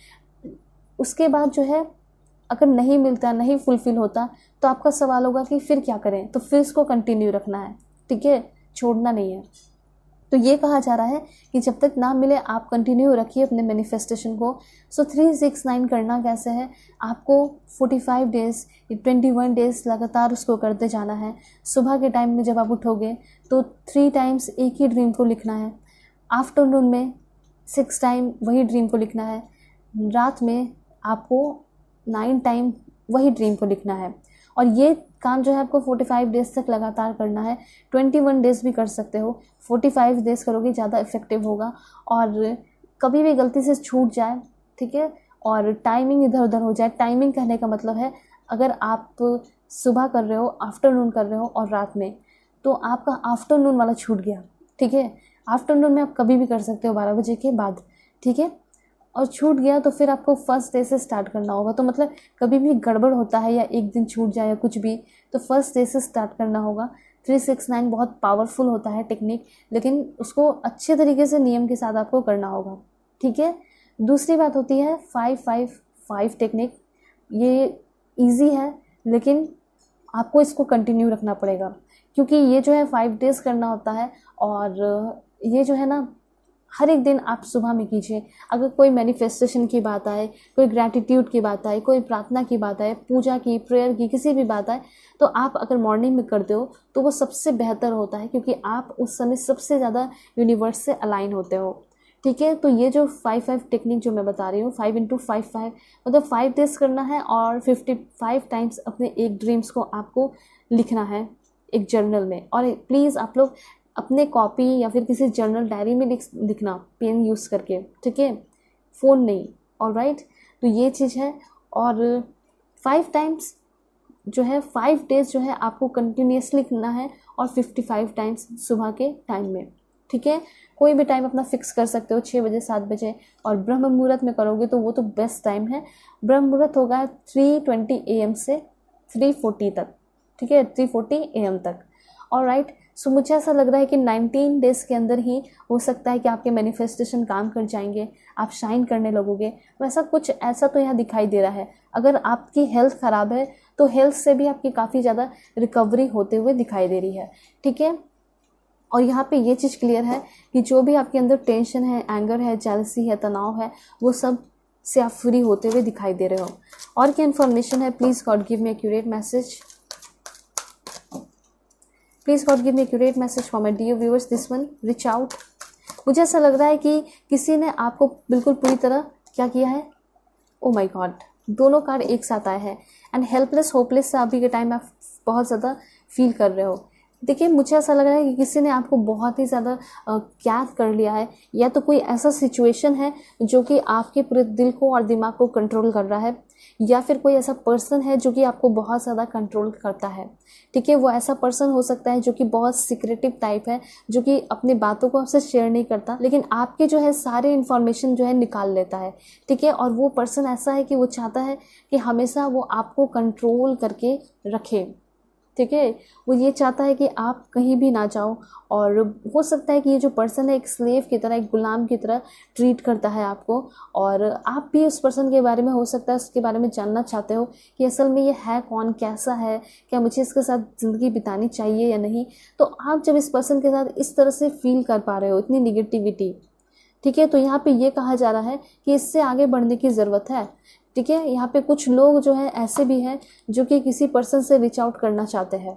उसके बाद जो है, अगर नहीं मिलता, नहीं फुलफ़िल होता, तो आपका सवाल होगा कि फिर क्या करें, तो फिर इसको कंटिन्यू रखना है, ठीक है, छोड़ना नहीं है। तो ये कहा जा रहा है कि जब तक ना मिले आप कंटिन्यू रखिए अपने मैनिफेस्टेशन को। सो 369 करना कैसे है, आपको 45 डेज़, 21 डेज़ लगातार उसको करते जाना है। सुबह के टाइम में जब आप उठोगे तो 3 टाइम्स एक ही ड्रीम को लिखना है, आफ्टरनून में 6 टाइम वही ड्रीम को लिखना है, रात में आपको 9 टाइम वही ड्रीम को लिखना है। और ये काम जो है आपको 45 डेज़ तक लगातार करना है। 21 डेज़ भी कर सकते हो, 45 डेज़ करोगे ज़्यादा इफेक्टिव होगा। और कभी भी गलती से छूट जाए, ठीक है, और टाइमिंग इधर उधर हो जाए, टाइमिंग कहने का मतलब है अगर आप सुबह कर रहे हो, आफ्टरनून कर रहे हो और रात में, तो आपका आफ्टरनून वाला छूट गया, ठीक है। आफ्टरनून में आप कभी भी कर सकते हो 12 बजे के बाद, ठीक है, और छूट गया तो फिर आपको फर्स्ट डे से स्टार्ट करना होगा। तो मतलब कभी भी गड़बड़ होता है या एक दिन छूट जाए या कुछ भी, तो फर्स्ट डे से स्टार्ट करना होगा। 369 बहुत पावरफुल होता है टेक्निक, लेकिन उसको अच्छे तरीके से नियम के साथ आपको करना होगा, ठीक है। दूसरी बात होती है 555 टेक्निक। ये इजी है, लेकिन आपको इसको कंटिन्यू रखना पड़ेगा, क्योंकि ये जो है 5 डेज़ करना होता है। और ये जो है ना, हर एक दिन आप सुबह में कीजिए। अगर कोई मैनिफेस्टेशन की बात आए, कोई ग्रैटिट्यूड की बात आए, कोई प्रार्थना की बात आए, पूजा की, प्रेयर की, किसी भी बात आए, तो आप अगर मॉर्निंग में करते हो तो वो सबसे बेहतर होता है, क्योंकि आप उस समय सबसे ज़्यादा यूनिवर्स से अलाइन होते हो। ठीक है, तो ये जो 5-5 टेक्निक जो मैं बता रही हूँ, 5 × 5 मतलब 5 डेज करना है और 55 टाइम्स अपने एक ड्रीम्स को आपको लिखना है एक जर्नल में। और प्लीज़ आप लोग अपने कॉपी या फिर किसी जर्नल डायरी में लिखना, पेन यूज़ करके, ठीक है, फ़ोन नहीं। ऑलराइट, तो ये चीज़ है। और 5 टाइम्स जो है, 5 डेज जो है आपको कंटिन्यूसली करना है, और 55 टाइम्स सुबह के टाइम में। ठीक है, कोई भी टाइम अपना फिक्स कर सकते हो, 6 बजे, 7 बजे। और ब्रह्म मुहूर्त में करोगे तो वो तो बेस्ट टाइम है। ब्रह्म मुहूर्त होगा 3:20 AM से 3:40 तक, ठीक है, 3:40 AM तक। ऑलराइट, सो मुझे ऐसा लग रहा है कि 19 डेज़ के अंदर ही हो सकता है कि आपके मैनिफेस्टेशन काम कर जाएंगे, आप शाइन करने लगोगे। वैसा कुछ ऐसा तो यहाँ दिखाई दे रहा है। अगर आपकी हेल्थ ख़राब है तो हेल्थ से भी आपकी काफ़ी ज़्यादा रिकवरी होते हुए दिखाई दे रही है। ठीक है, और यहाँ पे ये चीज़ क्लियर है कि जो भी आपके अंदर टेंशन है, एंगर है, जेलसी है, तनाव है, वो सब से आप फ्री होते हुए दिखाई दे रहे हो। और क्या इन्फॉर्मेशन है? Please God give me accurate message. Please God give me accurate message for my dear viewers, this one reach out. मुझे ऐसा लग रहा है कि किसी ने आपको बिल्कुल पूरी तरह क्या किया है। ओ माय गॉड, दोनों कार्ड एक साथ आए हैं। एंड हेल्पलेस, होपलेस से अभी के टाइम आप बहुत ज़्यादा फील कर रहे हो। देखिए, मुझे ऐसा लग रहा है कि किसी ने आपको बहुत ही ज़्यादा कैद कर लिया है, या तो कोई ऐसा सिचुएशन है जो कि आपके पूरे दिल को और दिमाग को कंट्रोल कर रहा है, या फिर कोई ऐसा पर्सन है जो कि आपको बहुत ज़्यादा कंट्रोल करता है। ठीक है, वो ऐसा पर्सन हो सकता है जो कि बहुत सीक्रेटिव टाइप है, जो कि अपनी बातों को आपसे शेयर नहीं करता, लेकिन आपके जो है सारे इन्फॉर्मेशन जो है निकाल लेता है। ठीक है, और वो पर्सन ऐसा है कि वो चाहता है कि हमेशा वो आपको कंट्रोल करके रखे। ठीक है, वो ये चाहता है कि आप कहीं भी ना जाओ। और हो सकता है कि ये जो पर्सन है एक स्लेव की तरह, एक गुलाम की तरह ट्रीट करता है आपको, और आप भी उस पर्सन के बारे में हो सकता है उसके बारे में जानना चाहते हो कि असल में ये है कौन, कैसा है, क्या मुझे इसके साथ ज़िंदगी बितानी चाहिए या नहीं। तो आप जब इस पर्सन के साथ इस तरह से फील कर पा रहे हो, इतनी निगेटिविटी, ठीक है, तो यहाँ पे ये कहा जा रहा है कि इससे आगे बढ़ने की ज़रूरत है। ठीक है, यहाँ पे कुछ लोग जो है ऐसे भी हैं जो कि किसी पर्सन से रीच आउट करना चाहते हैं,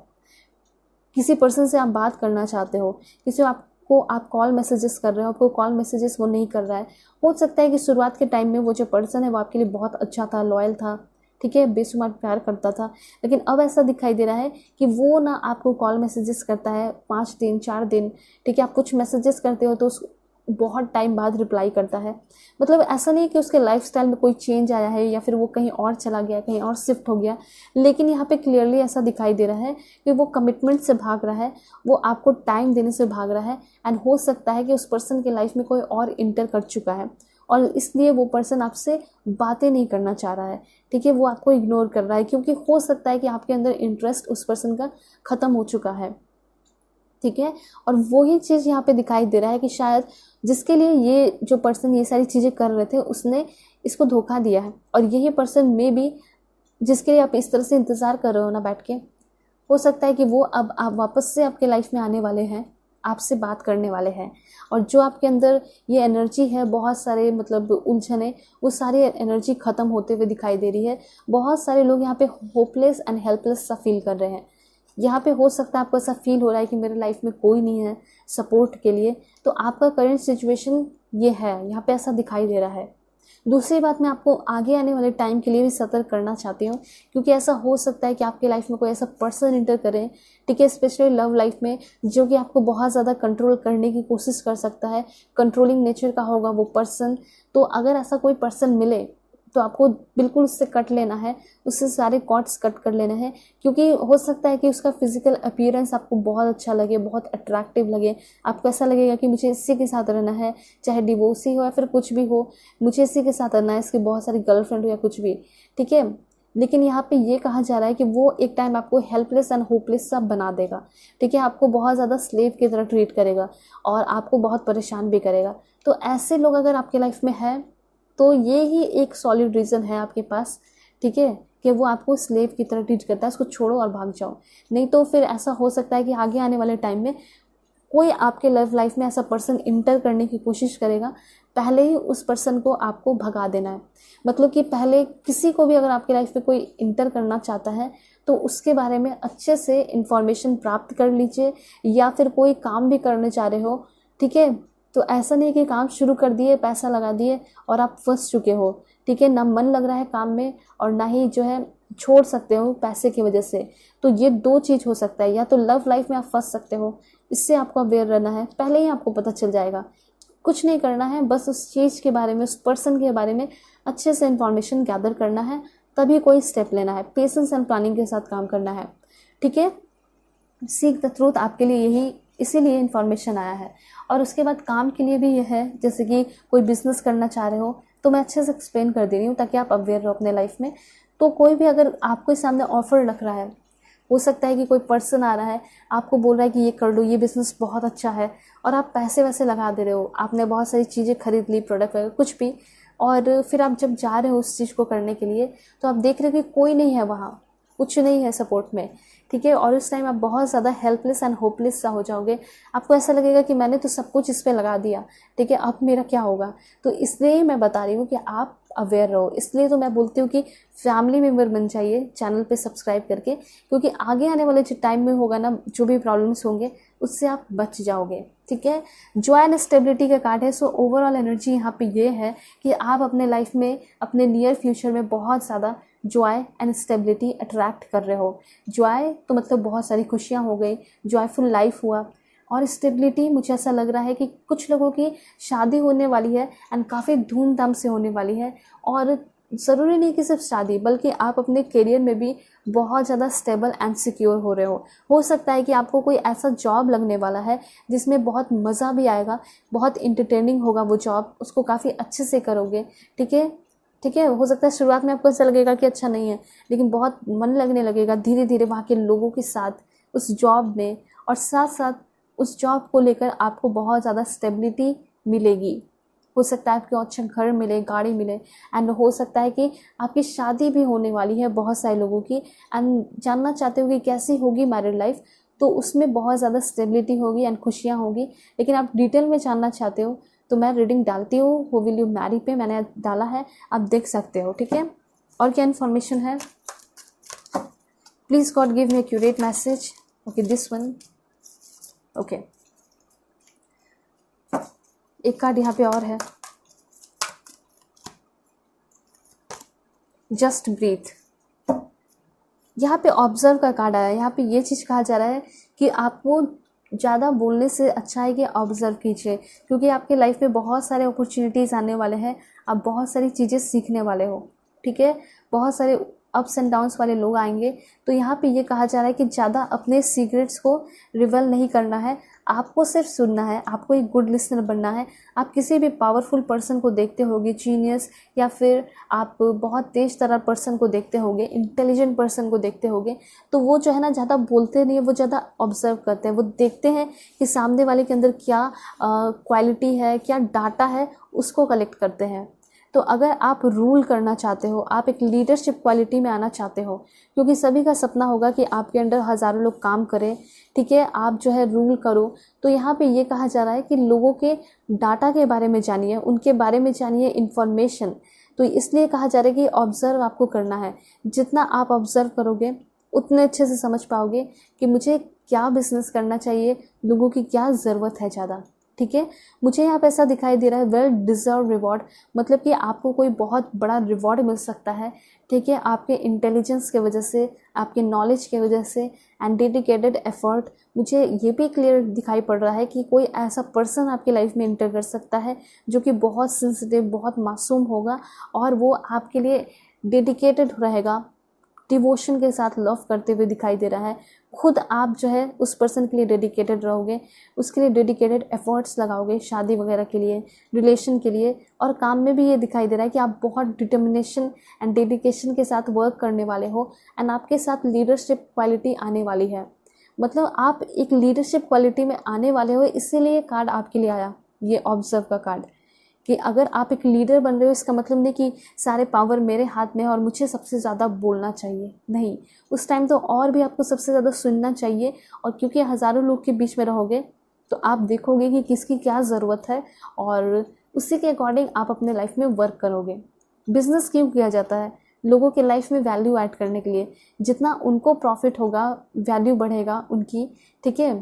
किसी पर्सन से आप बात करना चाहते हो, किसी आपको आप कॉल मैसेजेस कर रहे हो, आपको कॉल मैसेजेस वो नहीं कर रहा है। हो सकता है कि शुरुआत के टाइम में वो जो पर्सन है वो आपके लिए बहुत अच्छा था, लॉयल था, ठीक है, बेशुमार प्यार करता था, लेकिन अब ऐसा दिखाई दे रहा है कि वो ना आपको कॉल मैसेजेस करता है 5 दिन 4 दिन। ठीक है, आप कुछ मैसेजेस करते हो तो उस बहुत टाइम बाद रिप्लाई करता है। मतलब ऐसा नहीं कि उसके लाइफस्टाइल में कोई चेंज आया है या फिर वो कहीं और चला गया, कहीं और शिफ्ट हो गया, लेकिन यहाँ पे क्लियरली ऐसा दिखाई दे रहा है कि वो कमिटमेंट से भाग रहा है, वो आपको टाइम देने से भाग रहा है। एंड हो सकता है कि उस पर्सन की लाइफ में कोई और इंटर कर चुका है, और इसलिए वो पर्सन आपसे बातें नहीं करना चाह रहा है। ठीक है, वो आपको इग्नोर कर रहा है, क्योंकि हो सकता है कि आपके अंदर इंटरेस्ट उस पर्सन का ख़त्म हो चुका है। ठीक है, और वही चीज़ यहाँ पे दिखाई दे रहा है कि शायद जिसके लिए ये जो पर्सन ये सारी चीज़ें कर रहे थे उसने इसको धोखा दिया है, और यही पर्सन में भी जिसके लिए आप इस तरह से इंतज़ार कर रहे हो ना बैठ के, हो सकता है कि वो अब आप वापस से आपके लाइफ में आने वाले हैं, आपसे बात करने वाले हैं। और जो आपके अंदर ये एनर्जी है, बहुत सारे मतलब उलझने, वो सारी एनर्जी ख़त्म होते हुए दिखाई दे रही है। बहुत सारे लोग यहाँ पे होपलेस एंड हेल्पलेस सा फील कर रहे हैं। यहाँ पे हो सकता है आपको ऐसा फील हो रहा है कि मेरे लाइफ में कोई नहीं है सपोर्ट के लिए, तो आपका करंट सिचुएशन ये है, यहाँ पे ऐसा दिखाई दे रहा है। दूसरी बात, मैं आपको आगे आने वाले टाइम के लिए भी सतर्क करना चाहती हूँ, क्योंकि ऐसा हो सकता है कि आपके लाइफ में कोई ऐसा पर्सन इंटर करे, ठीक है, स्पेशली लव लाइफ में, जो कि आपको बहुत ज़्यादा कंट्रोल करने की कोशिश कर सकता है। कंट्रोलिंग नेचर का होगा वो पर्सन। तो अगर ऐसा कोई पर्सन मिले तो आपको बिल्कुल उससे कट लेना है, उससे सारे कॉर्ड्स कट कर लेना है, क्योंकि हो सकता है कि उसका फिजिकल अपीयरेंस आपको बहुत अच्छा लगे, बहुत अट्रैक्टिव लगे। आपको ऐसा लगेगा कि मुझे इसी के साथ रहना है, चाहे डिवोर्सी हो या फिर कुछ भी हो, मुझे इसी के साथ रहना है, इसकी बहुत सारी गर्लफ्रेंड हो या कुछ भी। ठीक है, लेकिन यहाँ पे ये कहा जा रहा है कि वो एक टाइम आपको हेल्पलेस एंड होपलेस सा बना देगा। ठीक है, आपको बहुत ज़्यादा स्लेव की तरह ट्रीट करेगा और आपको बहुत परेशान भी करेगा। तो ऐसे लोग अगर आपके लाइफ में है तो ये ही एक सॉलिड रीज़न है आपके पास, ठीक है, कि वो आपको स्लेव की तरह ट्रीट करता है। उसको छोड़ो और भाग जाओ, नहीं तो फिर ऐसा हो सकता है कि आगे आने वाले टाइम में कोई आपके लव लाइफ में ऐसा पर्सन इंटर करने की कोशिश करेगा, पहले ही उस पर्सन को आपको भगा देना है। मतलब कि पहले किसी को भी अगर आपके लाइफ में कोई इंटर करना चाहता है तो उसके बारे में अच्छे से इंफॉर्मेशन प्राप्त कर लीजिए, या फिर कोई काम भी करने चाह रहे हो, ठीक है, तो ऐसा नहीं कि काम शुरू कर दिए, पैसा लगा दिए और आप फंस चुके हो, ठीक है, ना मन लग रहा है काम में और ना ही जो है छोड़ सकते हो पैसे की वजह से। तो ये दो चीज़ हो सकता है, या तो लव लाइफ में आप फंस सकते हो, इससे आपको अवेयर रहना है, पहले ही आपको पता चल जाएगा। कुछ नहीं करना है, बस उस चीज़ के बारे में, उस पर्सन के बारे में अच्छे से इंफॉर्मेशन गैदर करना है, तभी कोई स्टेप लेना है। पेशेंस एंड प्लानिंग के साथ काम करना है, ठीक है। सीक द ट्रूथ आपके लिए यही इसीलिए इन्फॉर्मेशन आया है। और उसके बाद काम के लिए भी यह है, जैसे कि कोई बिजनेस करना चाह रहे हो तो मैं अच्छे से एक्सप्लेन कर दे रही हूँ ताकि आप अवेयर रहो अपने लाइफ में। तो कोई भी अगर आपके सामने ऑफर रख रहा है, हो सकता है कि कोई पर्सन आ रहा है आपको बोल रहा है कि ये कर लो, ये बिज़नेस बहुत अच्छा है, और आप पैसे वैसे लगा दे रहे हो, आपने बहुत सारी चीज़ें खरीद ली, प्रोडक्ट वगैरह कुछ भी, और फिर आप जब जा रहे हो उस चीज़ को करने के लिए तो आप देख रहे हो कि कोई नहीं है वहाँ, कुछ नहीं है सपोर्ट में, ठीक है, और उस टाइम आप बहुत ज़्यादा हेल्पलेस एंड होपलेस सा हो जाओगे। आपको ऐसा लगेगा कि मैंने तो सब कुछ इस पे लगा दिया, ठीक है, अब मेरा क्या होगा। तो इसलिए मैं बता रही हूँ कि आप अवेयर रहो। इसलिए तो मैं बोलती हूँ कि फैमिली मेम्बर बन जाइए चैनल पे सब्सक्राइब करके, क्योंकि आगे आने वाले जो टाइम में होगा ना, जो भी प्रॉब्लम्स होंगे उससे आप बच जाओगे, ठीक है। जॉय एंड स्टेबिलिटी का कार्ड है। सो ओवरऑल एनर्जी यहाँ पे ये है कि आप अपने लाइफ में, अपने नियर फ्यूचर में बहुत ज़्यादा जॉय एंड स्टेबिलिटी अट्रैक्ट कर रहे हो। जॉय तो मतलब बहुत सारी खुशियाँ हो गई, जॉयफुल लाइफ हुआ, और स्टेबिलिटी मुझे ऐसा लग रहा है कि कुछ लोगों की शादी होने वाली है एंड काफ़ी धूमधाम से होने वाली है। और ज़रूरी नहीं कि सिर्फ शादी, बल्कि आप अपने करियर में भी बहुत ज़्यादा स्टेबल एंड सिक्योर हो रहे हो सकता है कि आपको कोई ऐसा जॉब लगने वाला है जिसमें बहुत मज़ा भी आएगा, बहुत इंटरटेनिंग होगा वो जॉब, उसको काफ़ी अच्छे से करोगे, ठीक है, ठीक है। हो सकता है शुरुआत में आपको ऐसा लगेगा कि अच्छा नहीं है, लेकिन बहुत मन लगने लगेगा धीरे धीरे वहाँ के लोगों के साथ उस जॉब में, और साथ साथ उस जॉब को लेकर आपको बहुत ज़्यादा स्टेबिलिटी मिलेगी। हो सकता है आपको अच्छा घर मिले, गाड़ी मिले, एंड हो सकता है कि आपकी शादी भी होने वाली है बहुत सारे लोगों की, एंड जानना चाहते हो कि कैसी होगी मैरिड लाइफ, तो उसमें बहुत ज़्यादा स्टेबिलिटी होगी एंड खुशियाँ होगी। लेकिन आप डिटेल में जानना चाहते हो तो मैं रीडिंग डालती हूँ, हु विल यू मैरी पे मैंने डाला है, आप देख सकते हो, ठीक है। और क्या इन्फॉर्मेशन है, please God give me accurate message. Okay, this one, okay, एक कार्ड यहाँ पे और है, जस्ट ब्रीथ। यहाँ पे ऑब्जर्व का कार्ड आया है। यहाँ पे ये चीज़ कहा जा रहा है कि आपको ज़्यादा बोलने से अच्छा है कि ऑब्जर्व कीजिए, क्योंकि आपके लाइफ में बहुत सारे अपॉर्चुनिटीज़ आने वाले हैं, आप बहुत सारी चीज़ें सीखने वाले हो, ठीक है, बहुत सारे अप्स एंड डाउन्स वाले लोग आएंगे। तो यहाँ पे ये कहा जा रहा है कि ज़्यादा अपने सीक्रेट्स को रिवील नहीं करना है, आपको सिर्फ सुनना है, आपको एक गुड लिसनर बनना है। आप किसी भी पावरफुल पर्सन को देखते होगे, जीनियस, या फिर आप बहुत तेज तरह पर्सन को देखते होगे, इंटेलिजेंट पर्सन को देखते होगे, तो वो जो है ना ज़्यादा बोलते नहीं है, वो ज़्यादा ऑब्जर्व करते हैं, वो देखते हैं कि सामने वाले के अंदर क्या क्वालिटी है, क्या डाटा है, उसको कलेक्ट करते हैं। तो अगर आप रूल करना चाहते हो, आप एक लीडरशिप क्वालिटी में आना चाहते हो, क्योंकि सभी का सपना होगा कि आपके अंडर हज़ारों लोग काम करें, ठीक है, आप जो है रूल करो। तो यहाँ पे ये कहा जा रहा है कि लोगों के डाटा के बारे में जानिए, उनके बारे में जानिए इन्फॉर्मेशन। तो इसलिए कहा जा रहा है कि ऑब्ज़र्व आपको करना है। जितना आप ऑब्ज़र्व करोगे उतने अच्छे से समझ पाओगे कि मुझे क्या बिज़नेस करना चाहिए, लोगों की क्या ज़रूरत है ज़्यादा, ठीक है। मुझे यहाँ पे ऐसा दिखाई दे रहा है वेल डिज़र्व रिवॉर्ड, मतलब कि आपको कोई बहुत बड़ा रिवॉर्ड मिल सकता है, ठीक है, आपके इंटेलिजेंस की वजह से, आपके नॉलेज की वजह से एंड डेडिकेटेड एफर्ट। मुझे ये भी क्लियर दिखाई पड़ रहा है कि कोई ऐसा पर्सन आपकी लाइफ में इंटर कर सकता है जो कि बहुत सेंसिटिव, बहुत मासूम होगा, और वो आपके लिए डेडिकेटेड रहेगा, डिवोशन के साथ लव करते हुए दिखाई दे रहा है। खुद आप जो है उस पर्सन के लिए डेडिकेटेड रहोगे, उसके लिए डेडिकेटेड एफर्ट्स लगाओगे, शादी वगैरह के लिए, रिलेशन के लिए, और काम में भी ये दिखाई दे रहा है कि आप बहुत डिटर्मिनेशन एंड डेडिकेशन के साथ वर्क करने वाले हो, एंड आपके साथ लीडरशिप क्वालिटी आने वाली है। मतलब आप एक लीडरशिप क्वालिटी में आने वाले हो, इसीलिए कार्ड आपके लिए आया, ये ऑब्जर्व का कार्ड, कि अगर आप एक लीडर बन रहे हो, इसका मतलब नहीं कि सारे पावर मेरे हाथ में है और मुझे सबसे ज़्यादा बोलना चाहिए, नहीं, उस टाइम तो और भी आपको सबसे ज़्यादा सुनना चाहिए। और क्योंकि हज़ारों लोग के बीच में रहोगे तो आप देखोगे कि किसकी क्या ज़रूरत है और उसी के अकॉर्डिंग आप अपने लाइफ में वर्क करोगे। बिजनेस क्यों किया जाता है? लोगों के लाइफ में वैल्यू ऐड करने के लिए। जितना उनको प्रॉफिट होगा, वैल्यू बढ़ेगा उनकी, ठीक है,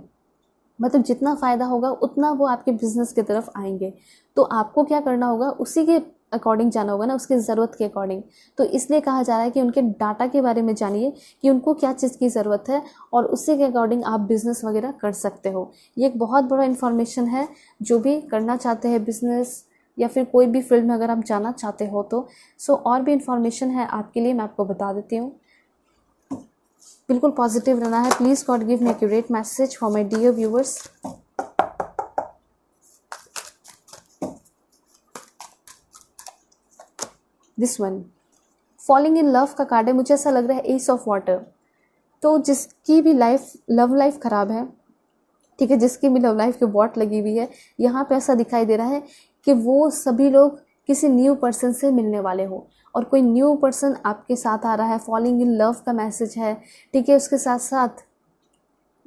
मतलब जितना फ़ायदा होगा उतना वो आपके बिजनेस की तरफ आएंगे। तो आपको क्या करना होगा, उसी के अकॉर्डिंग जाना होगा ना, उसकी ज़रूरत के अकॉर्डिंग। तो इसलिए कहा जा रहा है कि उनके डाटा के बारे में जानिए कि उनको क्या चीज़ की ज़रूरत है और उसी के अकॉर्डिंग आप बिज़नेस वगैरह कर सकते हो। ये एक बहुत बड़ा इन्फॉर्मेशन है। जो भी करना चाहते हैं बिज़नेस या फिर कोई भी फील्ड में अगर आप जाना चाहते हो तो और भी इन्फॉर्मेशन है आपके लिए, मैं आपको बता देती हूँ। बिल्कुल पॉजिटिव रहना है। Please God give me accurate message for my dear viewers. This one, falling in love का कार्ड है। मुझे ऐसा लग रहा है एस ऑफ वाटर। तो जिसकी भी लव लाइफ ख़राब है, ठीक है, जिसकी भी लव लाइफ की वॉट लगी हुई है, यहाँ पे ऐसा दिखाई दे रहा है कि वो सभी लोग किसी न्यू पर्सन से मिलने वाले हो और कोई न्यू पर्सन आपके साथ आ रहा है। फॉलिंग इन लव का मैसेज है, ठीक है। उसके साथ साथ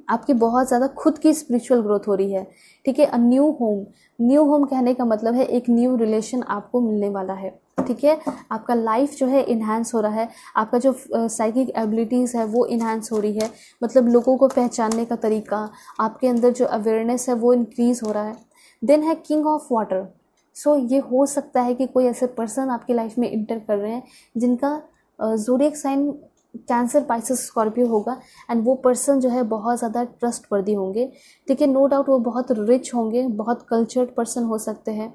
आपकी बहुत ज़्यादा खुद की स्पिरिचुअल ग्रोथ हो रही है, ठीक है। A new home, new home कहने का मतलब है एक न्यू रिलेशन आपको मिलने वाला है, ठीक है। आपका लाइफ जो है इन्हांस हो रहा है, आपका जो साइकिक एबिलिटीज़ है वो इन्हांस हो रही है, मतलब लोगों को पहचानने का तरीका, आपके अंदर जो अवेयरनेस है वो इंक्रीज़ हो रहा है। देन है किंग ऑफ वाटर। सो ये हो सकता है कि कोई ऐसे पर्सन आपकी लाइफ में इंटर कर रहे हैं जिनका zodiac sign cancer, Pisces, Scorpio होगा एंड वो पर्सन जो है बहुत ज़्यादा ट्रस्टवर्दी होंगे, ठीक है। नो डाउट वो बहुत रिच होंगे, बहुत कल्चर्ड पर्सन हो सकते हैं,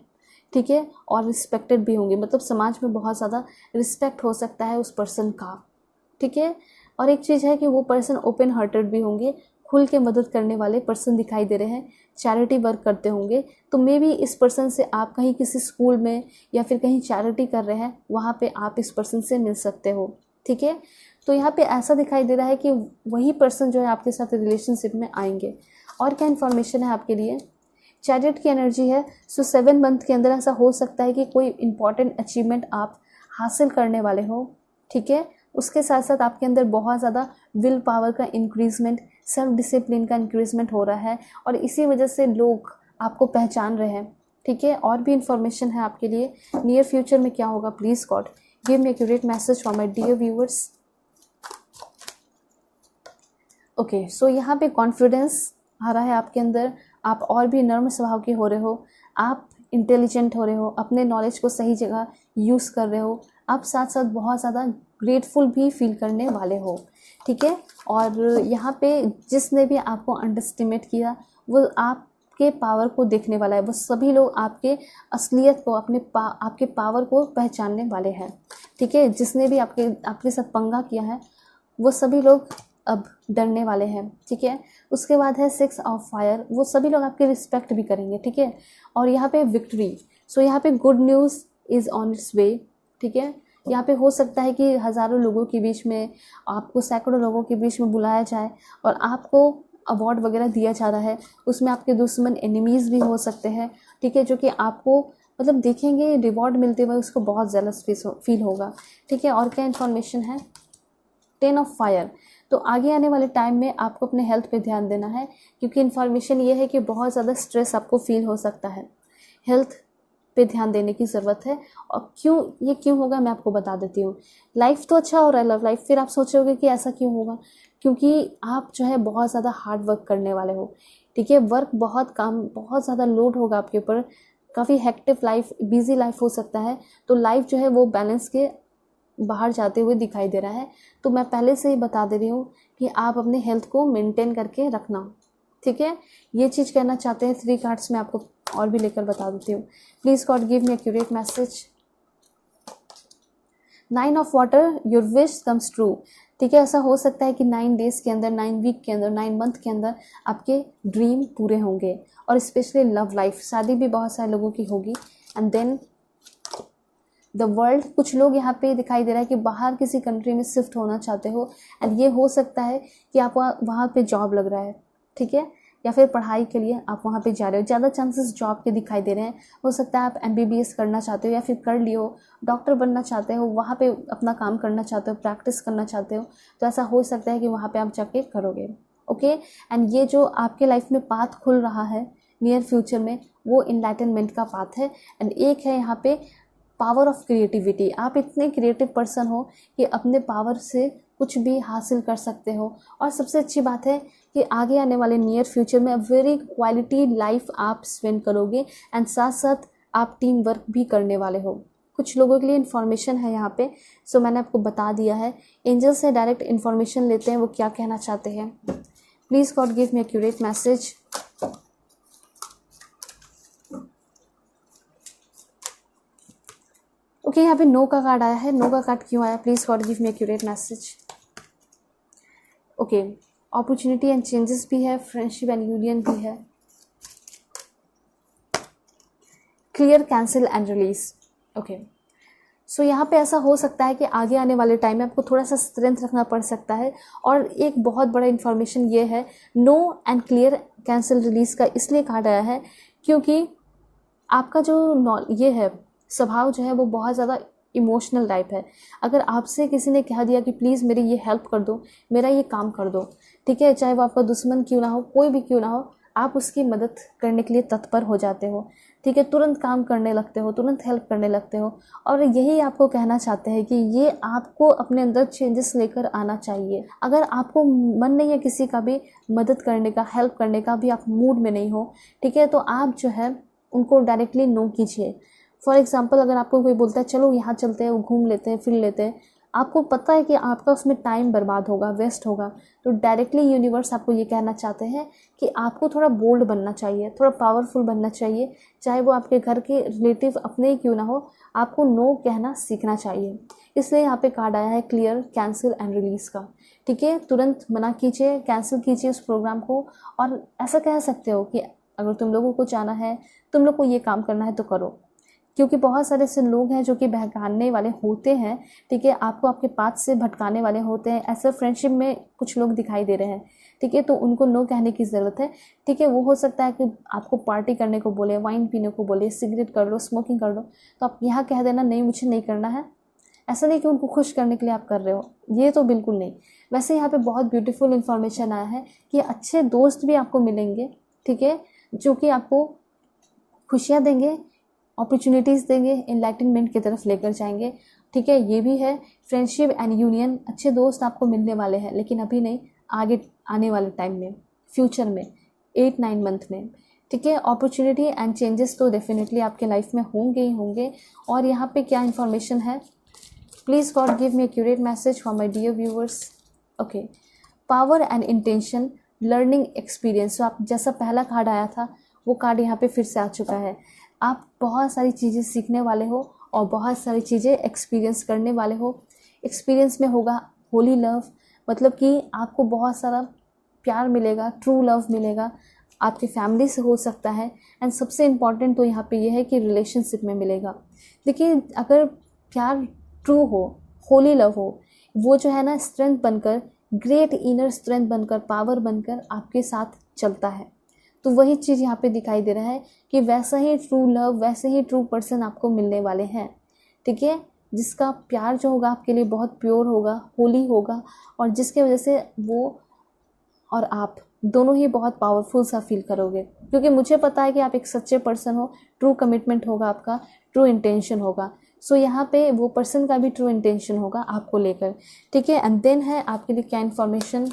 ठीक है, और रिस्पेक्टेड भी होंगे, मतलब समाज में बहुत ज़्यादा रिस्पेक्ट हो सकता है उस पर्सन का, ठीक है। और एक चीज़ है कि वो पर्सन ओपन हार्टेड भी होंगे, खुल के मदद करने वाले पर्सन दिखाई दे रहे हैं, चैरिटी वर्क करते होंगे। तो मे बी इस पर्सन से आप कहीं किसी स्कूल में या फिर कहीं चैरिटी कर रहे हैं, वहाँ पे आप इस पर्सन से मिल सकते हो, ठीक है। तो यहाँ पे ऐसा दिखाई दे रहा है कि वही पर्सन जो है आपके साथ रिलेशनशिप में आएंगे। और क्या इन्फॉर्मेशन है आपके लिए? चैरिट की एनर्जी है। सो 7 मंथ के अंदर ऐसा हो सकता है कि कोई इंपॉर्टेंट अचीवमेंट आप हासिल करने वाले हो, ठीक है। उसके साथ साथ आपके अंदर बहुत ज़्यादा विल पावर का इंक्रीजमेंट, सेल्फ डिसिप्लिन का इंक्रीजमेंट हो रहा है और इसी वजह से लोग आपको पहचान रहे हैं, ठीक है। और भी इंफॉर्मेशन है आपके लिए, नियर फ्यूचर में क्या होगा, please God give me accurate message for my dear viewers. Okay, so यहाँ पे कॉन्फिडेंस आ रहा है आपके अंदर, आप और भी नर्म स्वभाव के हो रहे हो, आप इंटेलिजेंट हो रहे हो, अपने नॉलेज को सही जगह यूज़ कर रहे हो, आप साथ साथ बहुत ज़्यादा ग्रेटफुल भी फील करने वाले हो, ठीक है। और यहाँ पे जिसने भी आपको अंडरस्टिमेट किया वो आपके पावर को देखने वाला है, वो सभी लोग आपके असलियत को, आपके पावर को पहचानने वाले हैं, ठीक है। जिसने भी आपके साथ पंगा किया है वो सभी लोग अब डरने वाले हैं, ठीक है। उसके बाद है 6 ऑफ फायर, वो सभी लोग आपके रिस्पेक्ट भी करेंगे, ठीक है। और यहाँ पे विक्ट्री, सो यहाँ पे good news is on its way, ठीक है। यहाँ पे हो सकता है कि हज़ारों लोगों के बीच में, आपको सैकड़ों लोगों के बीच में बुलाया जाए और आपको अवार्ड वगैरह दिया जा रहा है। उसमें आपके दुश्मन एनिमीज़ भी हो सकते हैं, ठीक है, जो कि आपको मतलब देखेंगे रिवॉर्ड मिलते हुए उसको बहुत जेलस फील होगा, ठीक है। और क्या इन्फॉर्मेशन है? 10 ऑफ फायर। तो आगे आने वाले टाइम में आपको अपने हेल्थ पे ध्यान देना है, क्योंकि इन्फॉर्मेशन ये है कि बहुत ज़्यादा स्ट्रेस आपको फील हो सकता है, हेल्थ पे ध्यान देने की ज़रूरत है। और क्यों होगा मैं आपको बता देती हूँ। लाइफ तो अच्छा हो रहा है, लव लाइफ, फिर आप सोचोगे कि ऐसा क्यों होगा, क्योंकि आप जो है बहुत ज़्यादा हार्ड वर्क करने वाले हो, ठीक है। वर्क बहुत ज़्यादा लोड होगा आपके ऊपर, काफ़ी हेक्टिव लाइफ, बिजी लाइफ हो सकता है। तो लाइफ जो है वो बैलेंस के बाहर जाते हुए दिखाई दे रहा है। तो मैं पहले से ही बता दे रही हूँ कि आप अपने हेल्थ को मेंटेन करके रखना, ठीक है। ये चीज़ कहना चाहते हैं 3 कार्ड्स में, आपको और भी लेकर बता देती हूँ। Please God give me accurate message. 9 of water, your wish comes true, ठीक है। ऐसा हो सकता है कि 9 डेज़ के अंदर, 9 वीक के अंदर, 9 मंथ के अंदर आपके ड्रीम पूरे होंगे। और स्पेशली लव लाइफ, शादी भी बहुत सारे लोगों की होगी। एंड देन द वर्ल्ड, कुछ लोग यहाँ पे दिखाई दे रहा है कि बाहर किसी कंट्री में शिफ्ट होना चाहते हो एंड ये हो सकता है कि आप वहाँ पे जॉब लग रहा है, ठीक है, या फिर पढ़ाई के लिए आप वहाँ पे जा रहे हो। ज़्यादा चांसेस जॉब के दिखाई दे रहे हैं। हो सकता है आप MBBS करना चाहते हो या फिर कर लियो, डॉक्टर बनना चाहते हो, वहाँ पे अपना काम करना चाहते हो, प्रैक्टिस करना चाहते हो, तो ऐसा हो सकता है कि वहाँ पे आप जाके करोगे, ओके। एंड ये जो आपके लाइफ में पाथ खुल रहा है, नियर फ्यूचर में वो इनलाइटनमेंट का पाथ है। एंड एक है यहाँ पे पावर ऑफ क्रिएटिविटी। आप इतने क्रिएटिव पर्सन हो कि अपने पावर से कुछ भी हासिल कर सकते हो। और सबसे अच्छी बात है कि आगे आने वाले नियर फ्यूचर में वेरी क्वालिटी लाइफ आप स्पेंड करोगे एंड साथ साथ आप टीम वर्क भी करने वाले हो। कुछ लोगों के लिए इन्फॉर्मेशन है यहाँ पे, सो मैंने आपको बता दिया है। एंजल से डायरेक्ट इन्फॉर्मेशन लेते हैं, वो क्या कहना चाहते हैं। Please God give me accurate message. Okay, यहाँ पे नो का कार्ड आया है। नो का कार्ड क्यों आया? Please God give me accurate message. Okay, opportunity and changes भी है, फ्रेंडशिप एंड यूनियन भी है, clear, cancel and release. Okay, so यहाँ पे ऐसा हो सकता है कि आगे आने वाले टाइम में आपको थोड़ा सा स्ट्रेंथ रखना पड़ सकता है। और एक बहुत बड़ा इन्फॉर्मेशन ये है, no and clear cancel release का इसलिए कार्ड आया है क्योंकि आपका जो ये है स्वभाव जो है वो बहुत ज़्यादा इमोशनल टाइप है। अगर आपसे किसी ने कह दिया कि प्लीज़ मेरी ये हेल्प कर दो, मेरा ये काम कर दो, ठीक है, चाहे वो आपका दुश्मन क्यों ना हो, कोई भी क्यों ना हो, आप उसकी मदद करने के लिए तत्पर हो जाते हो, ठीक है, तुरंत काम करने लगते हो, तुरंत हेल्प करने लगते हो। और यही आपको कहना चाहते हैं कि ये आपको अपने अंदर चेंजेस लेकर आना चाहिए। अगर आपको मन नहीं है किसी का भी मदद करने का, हेल्प करने का, भी आप मूड में नहीं हो, ठीक है, तो आप जो है उनको डायरेक्टली नो कीजिए। फॉर एग्जाम्पल, अगर आपको कोई बोलता है चलो यहाँ चलते हैं, घूम लेते हैं, फिर लेते हैं, आपको पता है कि आपका उसमें टाइम बर्बाद होगा, वेस्ट होगा, तो डायरेक्टली यूनिवर्स आपको ये कहना चाहते हैं कि आपको थोड़ा बोल्ड बनना चाहिए, थोड़ा पावरफुल बनना चाहिए। चाहे वो आपके घर के रिलेटिव अपने ही क्यों ना हो, आपको नो कहना सीखना चाहिए। इसलिए यहाँ पे कार्ड आया है क्लियर, कैंसिल एंड रिलीज़ का, ठीक है। तुरंत मना कीजिए, कैंसिल कीजिए उस प्रोग्राम को। और ऐसा कह सकते हो कि अगर तुम लोगों को जाना है, तुम लोग को ये काम करना है तो करो, क्योंकि बहुत सारे ऐसे लोग हैं जो कि बहकाने वाले होते हैं, ठीक है, आपको आपके पाथ से भटकाने वाले होते हैं। ऐसे फ्रेंडशिप में कुछ लोग दिखाई दे रहे हैं, ठीक है, तो उनको नो कहने की ज़रूरत है, ठीक है। वो हो सकता है कि आपको पार्टी करने को बोले, वाइन पीने को बोले, सिगरेट कर लो, स्मोकिंग कर लो, तो आप यहाँ कह देना नहीं, मुझे नहीं करना है। ऐसा नहीं कि उनको खुश करने के लिए आप कर रहे हो, ये तो बिल्कुल नहीं। वैसे यहाँ पे बहुत ब्यूटीफुल इन्फॉर्मेशन आया है कि अच्छे दोस्त भी आपको मिलेंगे, ठीक है, जो कि आपको खुशियाँ देंगे, अपॉर्चुनिटीज़ देंगे, एनलाइटनमेंट की तरफ लेकर जाएंगे, ठीक है। ये भी है फ्रेंडशिप एंड यूनियन, अच्छे दोस्त आपको मिलने वाले हैं, लेकिन अभी नहीं, आगे आने वाले टाइम में, फ्यूचर में, 8-9 मंथ में, ठीक है। अपॉर्चुनिटी एंड चेंजेस तो डेफिनेटली आपके लाइफ में होंगे ही होंगे। और यहाँ पे क्या इन्फॉर्मेशन है, please God give me accurate message for my dear viewers. Okay, power and intention, learning experience. तो आप जैसा पहला कार्ड आया था वो कार्ड यहाँ पे फिर से आ चुका है। आप बहुत सारी चीज़ें सीखने वाले हो और बहुत सारी चीज़ें एक्सपीरियंस करने वाले हो। एक्सपीरियंस में होगा होली लव, मतलब कि आपको बहुत सारा प्यार मिलेगा, ट्रू लव मिलेगा, आपकी फैमिली से हो सकता है। एंड सबसे इम्पॉर्टेंट तो यहाँ पे ये है कि रिलेशनशिप में मिलेगा। देखिए, अगर प्यार ट्रू हो, होली लव हो, वो जो है ना स्ट्रेंथ बनकर, ग्रेट इनर स्ट्रेंथ बनकर, पावर बनकर आपके साथ चलता है। तो वही चीज़ यहाँ पे दिखाई दे रहा है कि वैसा ही ट्रू लव, वैसे ही ट्रू पर्सन आपको मिलने वाले हैं, ठीक है, जिसका प्यार जो होगा आपके लिए बहुत प्योर होगा, होली होगा, और जिसके वजह से वो और आप दोनों ही बहुत पावरफुल सा फील करोगे। क्योंकि मुझे पता है कि आप एक सच्चे पर्सन हो, ट्रू कमिटमेंट होगा आपका, ट्रू इंटेंशन होगा। सो यहाँ पे वो पर्सन का भी ट्रू इंटेंशन होगा आपको लेकर, ठीक है। एंड देन है आपके लिए क्या information,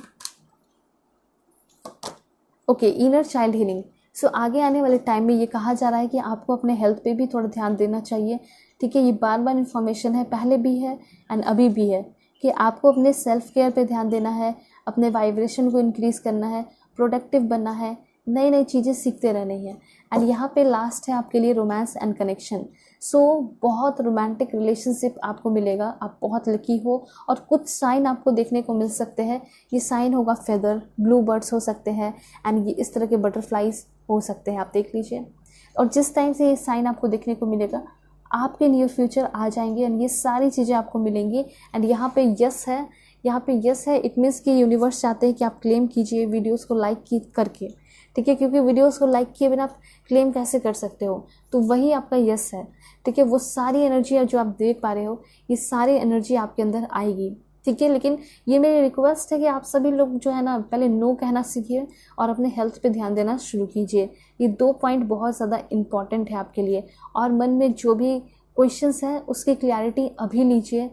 okay, inner child healing. So आगे आने वाले टाइम में ये कहा जा रहा है कि आपको अपने हेल्थ पे भी थोड़ा ध्यान देना चाहिए, ठीक है। ये बार बार इन्फॉर्मेशन है, पहले भी है एंड अभी भी है, कि आपको अपने सेल्फ केयर पे ध्यान देना है, अपने वाइब्रेशन को इंक्रीज़ करना है, प्रोडक्टिव बनना है, नई नई चीज़ें सीखते रहनी है। एंड यहाँ पे लास्ट है आपके लिए रोमांस एंड कनेक्शन। सो बहुत रोमांटिक रिलेशनशिप आपको मिलेगा, आप बहुत लकी हो। और कुछ साइन आपको देखने को मिल सकते हैं, ये साइन होगा फेदर, ब्लू बर्ड्स हो सकते हैं, एंड ये इस तरह के बटरफ्लाइज हो सकते हैं, आप देख लीजिए। और जिस टाइम से ये साइन आपको देखने को मिलेगा, आपके नियर फ्यूचर आ जाएंगे एंड ये सारी चीज़ें आपको मिलेंगी। एंड यहाँ पे यस है, यहाँ पे यस है, इट मीन्स कि यूनिवर्स चाहते हैं कि आप क्लेम कीजिए वीडियोस को लाइक करके, ठीक है, क्योंकि वीडियोस को लाइक किए बिना आप क्लेम कैसे कर सकते हो, तो वही आपका यस है, ठीक है। वो सारी एनर्जी जो आप देख पा रहे हो, ये सारी एनर्जी आपके अंदर आएगी, ठीक है। लेकिन ये मेरी रिक्वेस्ट है कि आप सभी लोग जो है ना पहले नो कहना सीखिए और अपने हेल्थ पे ध्यान देना शुरू कीजिए। ये 2 पॉइंट बहुत ज़्यादा इम्पॉर्टेंट है आपके लिए। और मन में जो भी क्वेश्चंस हैं उसकी क्लैरिटी अभी लीजिए।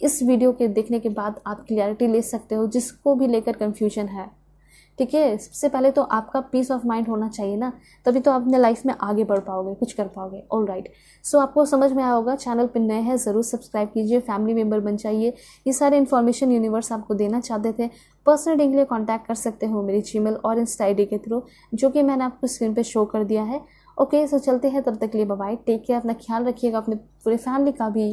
इस वीडियो के देखने के बाद आप क्लैरिटी ले सकते हो जिसको भी लेकर कन्फ्यूजन है। ठीक है, सबसे पहले तो आपका पीस ऑफ माइंड होना चाहिए ना, तभी तो आप अपने लाइफ में आगे बढ़ पाओगे, कुछ कर पाओगे। ऑल राइट, सो आपको समझ में आया होगा। चैनल पर नए हैं ज़रूर सब्सक्राइब कीजिए, फैमिली मेम्बर बन जाइए। ये सारे इन्फॉर्मेशन यूनिवर्स आपको देना चाहते थे। पर्सनल रीडिंग के लिए कॉन्टैक्ट कर सकते हो मेरी जीमेल और इंस्टा ID के थ्रू, जो कि मैंने आपको स्क्रीन पर शो कर दिया है। ओके, सो चलते हैं, तब तक के लिए बाय बाय, टेक केयर, अपना ख्याल रखिएगा, अपने पूरे फैमिली का भी।